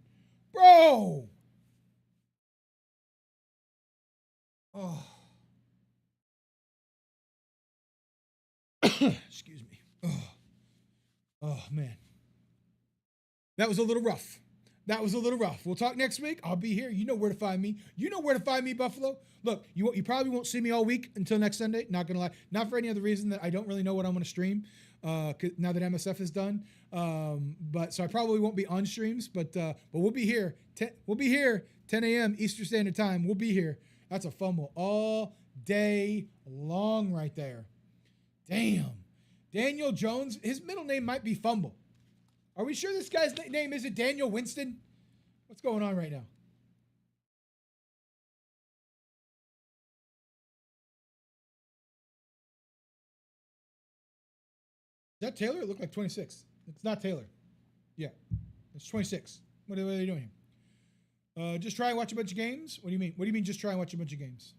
bro. Oh. Excuse me. Oh, man. That was a little rough. We'll talk next week. I'll be here. You know where to find me. Buffalo. Look, you probably won't see me all week until next Sunday. Not going to lie. Not for any other reason that I don't really know what I'm going to stream now that MSF is done. But so I probably won't be on streams, but we'll be here. We'll be here 10 a.m. Eastern Standard Time. We'll be here. That's a fumble all day long right there. Damn. Daniel Jones, his middle name might be Fumble. Are we sure this guy's name isn't Daniel Winston? What's going on right now? Is that Taylor? It looked like 26. It's not Taylor. Yeah, it's 26. What are they doing here? Just try and watch a bunch of games? What do you mean? What do you mean just try and watch a bunch of games?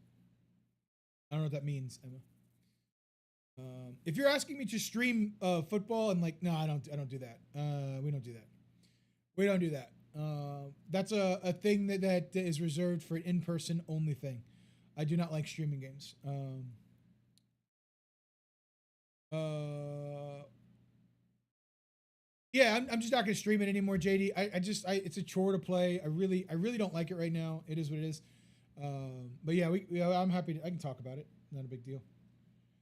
I don't know what that means, Emma. If you're asking me to stream football, I'm like, no, I don't do that. We don't do that. That's a thing that is reserved for an in-person only thing. I do not like streaming games. Yeah, I'm just not gonna stream it anymore, JD. It's a chore to play. I really don't like it right now. It is what it is. But yeah, I'm happy. I can talk about it. Not a big deal.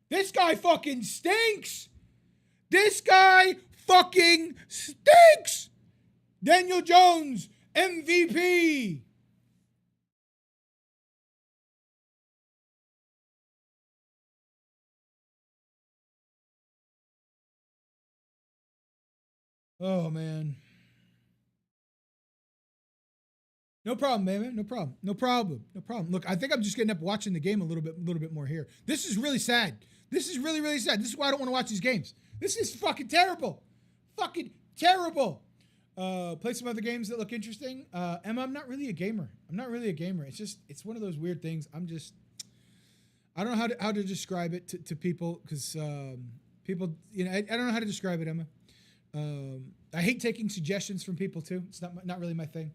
This guy fucking stinks. Daniel Jones, MVP. Oh, man. No problem, man. No problem. Look, I think I'm just getting up watching the game a little bit more here. This is really sad. This is really, really sad. This is why I don't want to watch these games. This is fucking terrible. Play some other games that look interesting. Emma, I'm not really a gamer. It's one of those weird things. I don't know how to describe it to people because people, I don't know how to describe it, Emma. I hate taking suggestions from people too. It's not really my thing.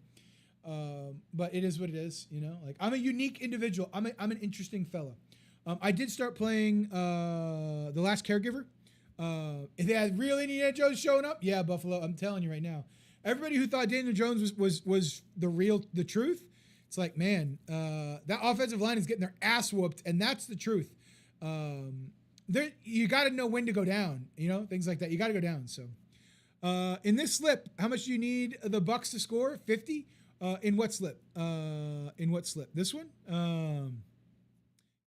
But it is what it is, like I'm a unique individual. I'm an interesting fella. I did start playing The Last Caregiver. If they had real Indiana Jones showing up, yeah, Buffalo, I'm telling you right now. Everybody who thought Daniel Jones was the truth, it's like, man, that offensive line is getting their ass whooped, and that's the truth. You got to know when to go down, things like that. You got to go down. So in this slip, how much do you need the Bucks to score? 50? In what slip? This one?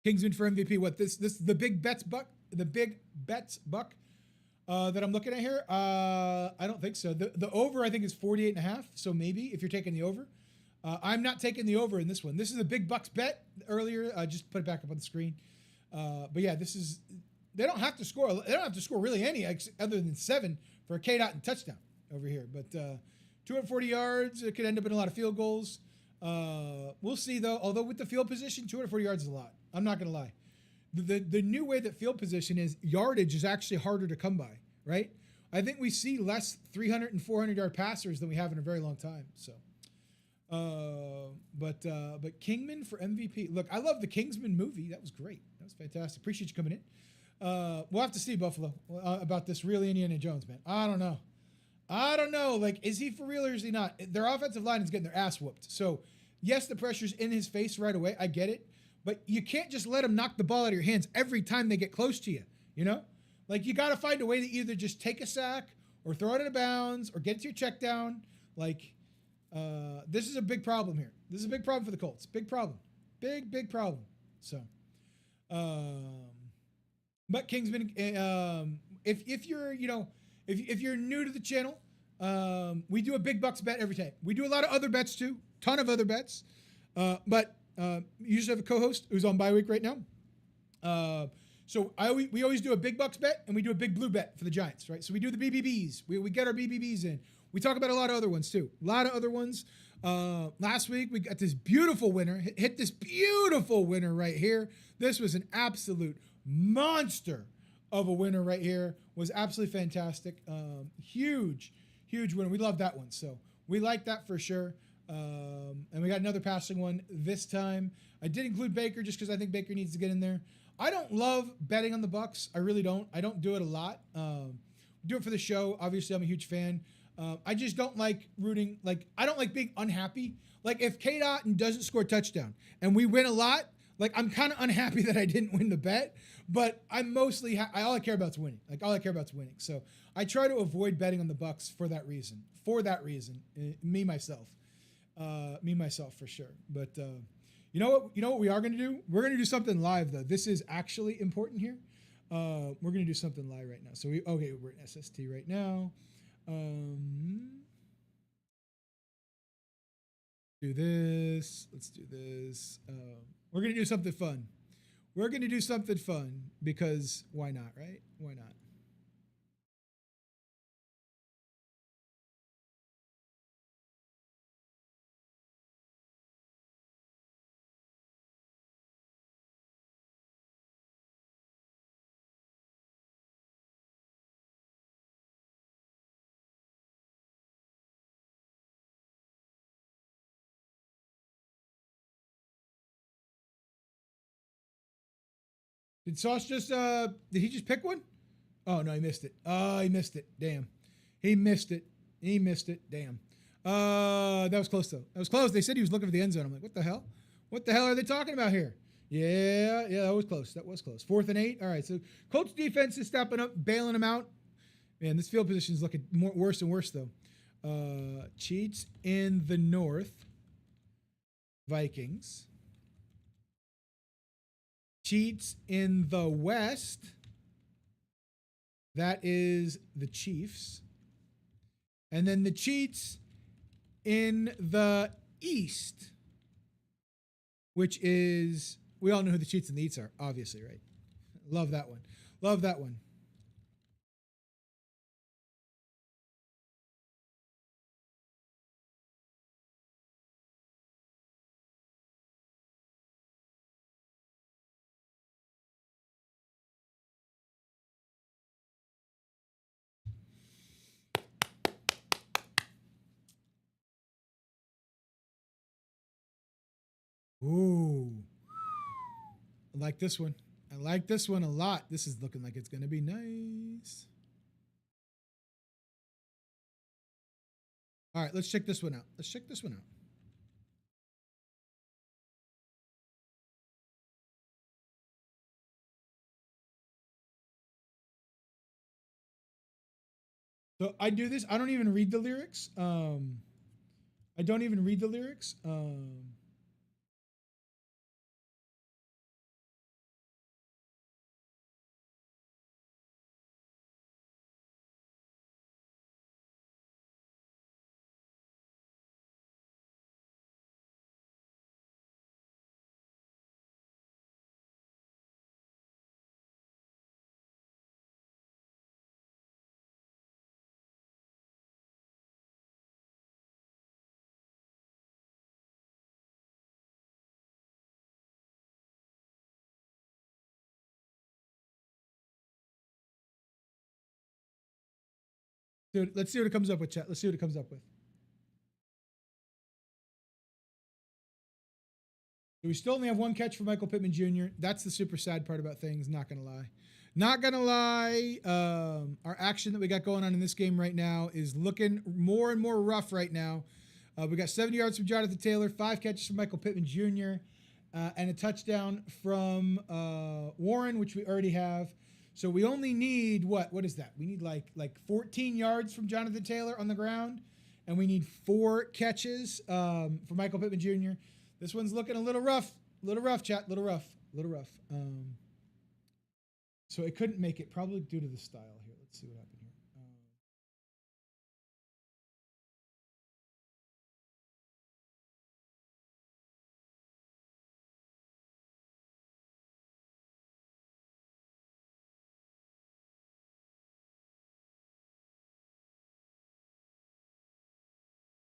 Kingsman for MVP. What this the big bets buck? The big bets buck that I'm looking at here? I don't think so. The over I think is 48.5. So maybe if you're taking the over. I'm not taking the over in this one. This is a big bucks bet earlier. I just put it back up on the screen. But yeah, this is, they don't have to score. They don't have to score really any other than 7 for a K-Dot and touchdown over here. But 240 yards, it could end up in a lot of field goals. We'll see though. Although with the field position, 240 yards is a lot. I'm not going to lie. The new way that field position is, yardage is actually harder to come by, right? I think we see less 300 and 400 yard passers than we have in a very long time. So, but Kingman for MVP. Look, I love the Kingsman movie. That was great. That was fantastic. Appreciate you coming in. We'll have to see, Buffalo, about this real Indiana Jones, man. I don't know. Like, is he for real or is he not? Their offensive line is getting their ass whooped. So, yes, the pressure's in his face right away. I get it. But you can't just let him knock the ball out of your hands every time they get close to you, you know? Like, you got to find a way to either just take a sack or throw it out of bounds or get to your check down. Like, this is a big problem here. This is a big problem for the Colts. Big problem. Big problem. So, but Kingsman, if you're, you know, if you're new to the channel, we do a big bucks bet every time. We do a lot of other bets too. Ton of other bets. But you usually have a co-host who's on bye week right now. So we always do a big bucks bet and we do a big blue bet for the Giants, right? So we do the BBBs. We get our BBBs in. We talk about a lot of other ones too. A lot of other ones. Last week we got this beautiful winner. Hit this beautiful winner right here. This was an absolute monster of a winner right here. Was absolutely fantastic. Huge winner. We love that one. So we like that for sure. And we got another passing one this time. I did include Baker just because I think Baker needs to get in there. I don't love betting on the Bucks. I really don't. I don't do it a lot. Do it for the show. Obviously, I'm a huge fan. I just don't like rooting. Like, I don't like being unhappy. Like, if K-Dot doesn't score a touchdown and we win a lot, like, I'm kind of unhappy that I didn't win the bet. But I'm mostly all I care about is winning. Like, all I care about is winning. So I try to avoid betting on the Bucks for that reason. Me myself for sure. But you know what we are going to do? We're going to do something live though. This is actually important here. We're going to do something live right now. So we're in SST right now. Do this. Let's do this. We're going to do something fun. We're going to do something fun because why not, right? Why not? Did Sauce just did he just pick one? Oh no, he missed it. He missed it. Damn. He missed it. Damn. That was close though. That was close. They said he was looking for the end zone. I'm like, what the hell? What the hell are they talking about here? Yeah, that was close. 4th and 8. All right, so Colts defense is stepping up, bailing them out. Man, this field position is looking worse and worse though. Cheats in the north. Vikings. Cheats in the West. That is the Chiefs. And then the cheats in the East, which is, we all know who the cheats in the East are, obviously, right? Love that one. Love that one. Ooh. I like this one. I like this one a lot. This is looking like it's going to be nice. All right, let's check this one out. So I do this. I don't even read the lyrics. I don't even read the lyrics. Dude, let's see what it comes up with, chat. Let's see what it comes up with. So we still only have one catch for Michael Pittman Jr. That's the super sad part about things. Not gonna lie. Not gonna lie. Our action that we got going on in this game right now is looking more and more rough right now. We got 70 yards from Jonathan Taylor, 5 catches from Michael Pittman Jr., and a touchdown from Warren, which we already have. So we only need what? What is that? We need like 14 yards from Jonathan Taylor on the ground, and we need 4 catches for Michael Pittman Jr. This one's looking a little rough, chat, little rough. So it couldn't make it, probably due to the style here. Let's see what happened here.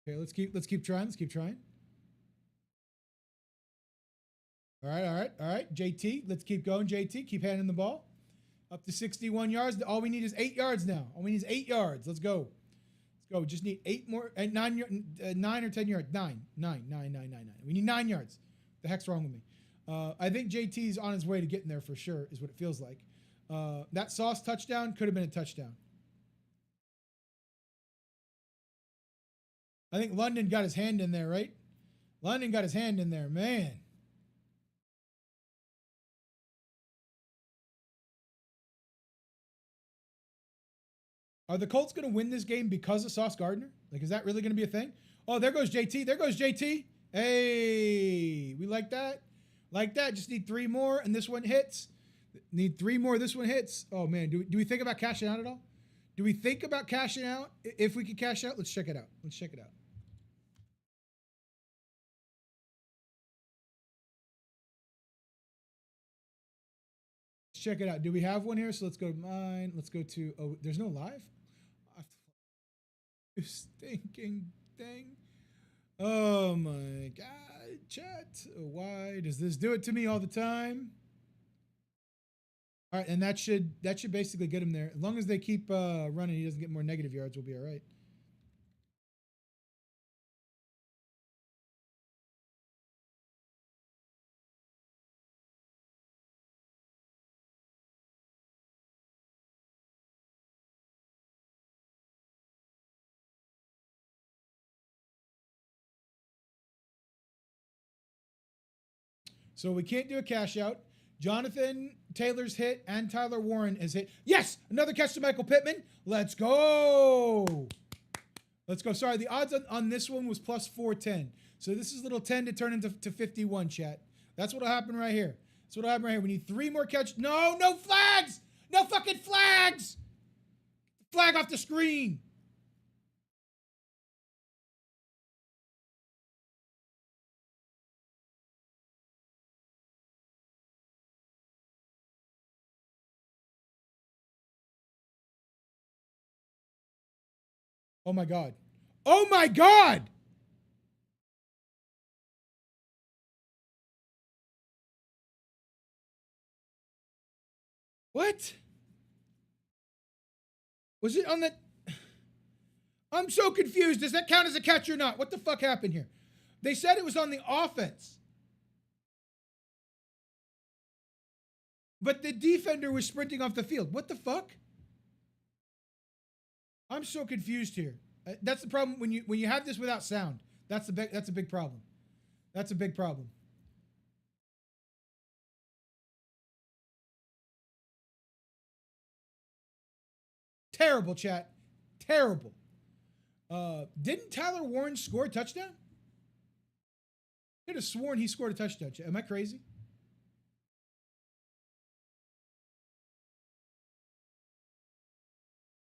Okay, let's keep trying. All right. JT, let's keep going. JT, keep handing the ball. Up to 61 yards. All we need is 8 yards now. All we need is 8 yards. Let's go. Just need 8 more, 9 or 10 yards. Nine. We need 9 yards. The heck's wrong with me? I think JT's on his way to getting there for sure, is what it feels like. That Sauce touchdown could have been a touchdown. I think London got his hand in there, right? London got his hand in there, man. Are the Colts going to win this game because of Sauce Gardner? Like, is that really going to be a thing? Oh, there goes JT. Hey, we like that. Just need 3 more, and this one hits. Need 3 more. This one hits. Oh, man. Do we think about cashing out at all? Do we think about cashing out? If we could cash out, let's check it out. Let's check it out. Do we have one here? So let's go to mine. Let's go to, oh, there's no live? You stinking thing. Oh my God, chat. Why does this do it to me all the time? All right, and that should basically get him there. As long as they keep running, he doesn't get more negative yards, we'll be all right. So we can't do a cash out. Jonathan Taylor's hit and Tyler Warren is hit. Yes, another catch to Michael Pittman. Let's go. Sorry, the odds on this one was plus 410. So this is little 10 to turn into 51, chat. That's what'll happen right here. We need 3 more catches. No flags. No fucking flags. Flag off the screen. Oh my God. What? Was it on the... I'm so confused. Does that count as a catch or not? What the fuck happened here? They said it was on the offense. But the defender was sprinting off the field. What the fuck? I'm so confused here. That's the problem when you have this without sound. That's a big problem. Terrible, chat. Terrible. Didn't Tyler Warren score a touchdown? could have sworn he scored a touchdown. Am I crazy?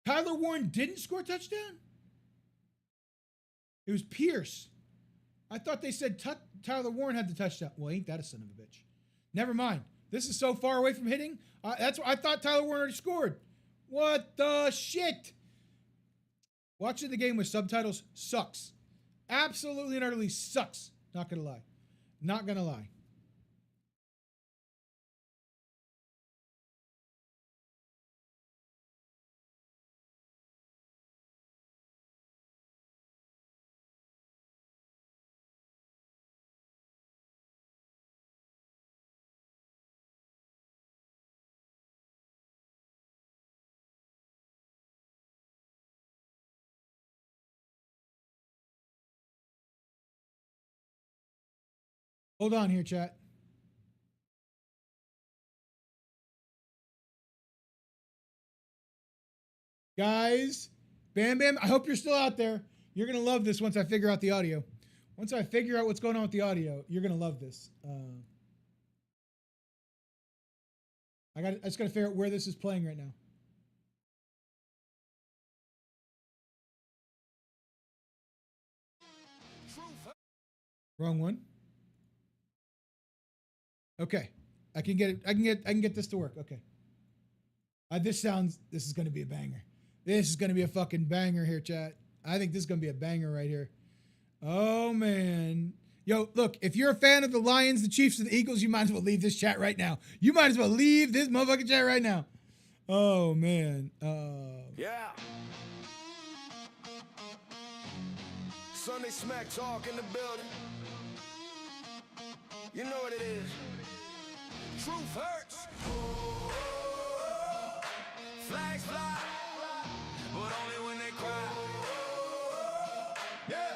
Tyler Warren didn't score a touchdown? It was Pierce. I thought they said Tyler Warren had the touchdown. Well, ain't that a son of a bitch? Never mind. This is so far away from hitting. That's what I thought Tyler Warren already scored. What the shit? Watching the game with subtitles sucks. Absolutely and utterly sucks. Not gonna lie. Not gonna lie. Hold on here, chat. Guys, Bam Bam, I hope you're still out there. You're going to love this once I figure out the audio. Once I figure out what's going on with the audio, you're going to love this. I just got to figure out where this is playing right now. Wrong one. Okay. I can get it. I can get this to work. Okay. This is going to be a banger. This is going to be a fucking banger here, chat. I think this is going to be a banger right here. Oh, man. Yo, look, if you're a fan of the Lions, the Chiefs, and the Eagles, you might as well leave this chat right now. You might as well leave this motherfucking chat right now. Oh, man. Yeah. Sunday Smack Talk in the building. You know what it is. Truth hurts. Flags fly, but only when they cry. Yeah.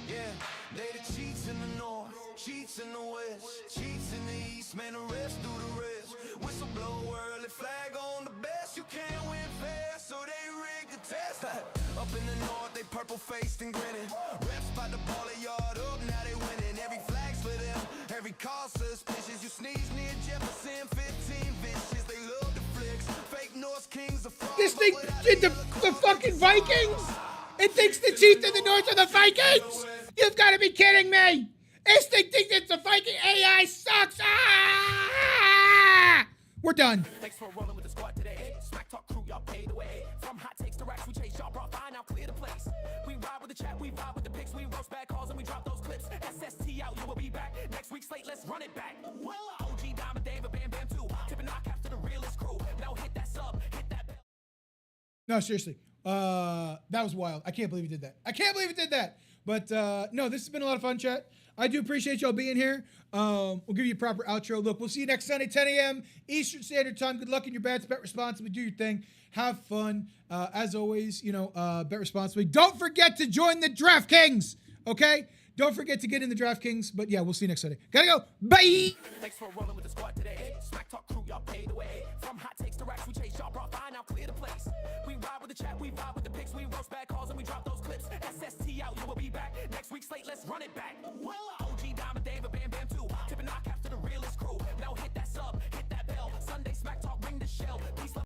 Yeah, they the cheats in the north, cheats in the west, cheats in the east, man, the rest do the rest. Whistle blow early, flag on the best. You can't win fair, so they rig the test. Up in the north, they purple-faced and grinning. Reps by the ball yard up, now they winning. Every flag's for them, every call suspicious. You sneeze near Jefferson, 15 vicious. They love the flicks, fake North Kings of fraud. This thing, the fucking Vikings? It thinks the Chiefs in the North are the Vikings? You've got to be kidding me. This thing thinks it's the Viking. AI sucks. Ah! We're done. Thanks for rolling with the squad today. Smack Talk crew, y'all paid away. From hot takes to racks, we chase y'all brought fine, now clear the place. We ride with the chat, we vibe with the picks, we roast bad calls and we drop those clips. SST out, you will be back. Next week's slate, let's run it back. Well, OG Diamond David, Bam Bam too. Tipping knockouts to the realest crew. Now hit that sub, hit that bell. No, seriously. That was wild. I can't believe he did that. I can't believe he did that. But no, this has been a lot of fun, chat. I do appreciate y'all being here. We'll give you a proper outro. Look, we'll see you next Sunday, 10 a.m. Eastern Standard Time. Good luck in your bets. Bet responsibly. Do your thing. Have fun. As always, bet responsibly. Don't forget to join the DraftKings. Okay? Don't forget to get in the DraftKings. But yeah, we'll see you next Sunday. Gotta go. Bye. Thanks for rolling with the squad today. Smack Talk crew, y'all paid away. From hot takes to racks, we chase y'all brought fine, now clear the place. We ride with the chat, we vibe with the picks, we roast bad calls and we drop those clips. SST out, you will be back. Next week's slate, let's run it back. Well, OG Diamond David, Bam Bam too.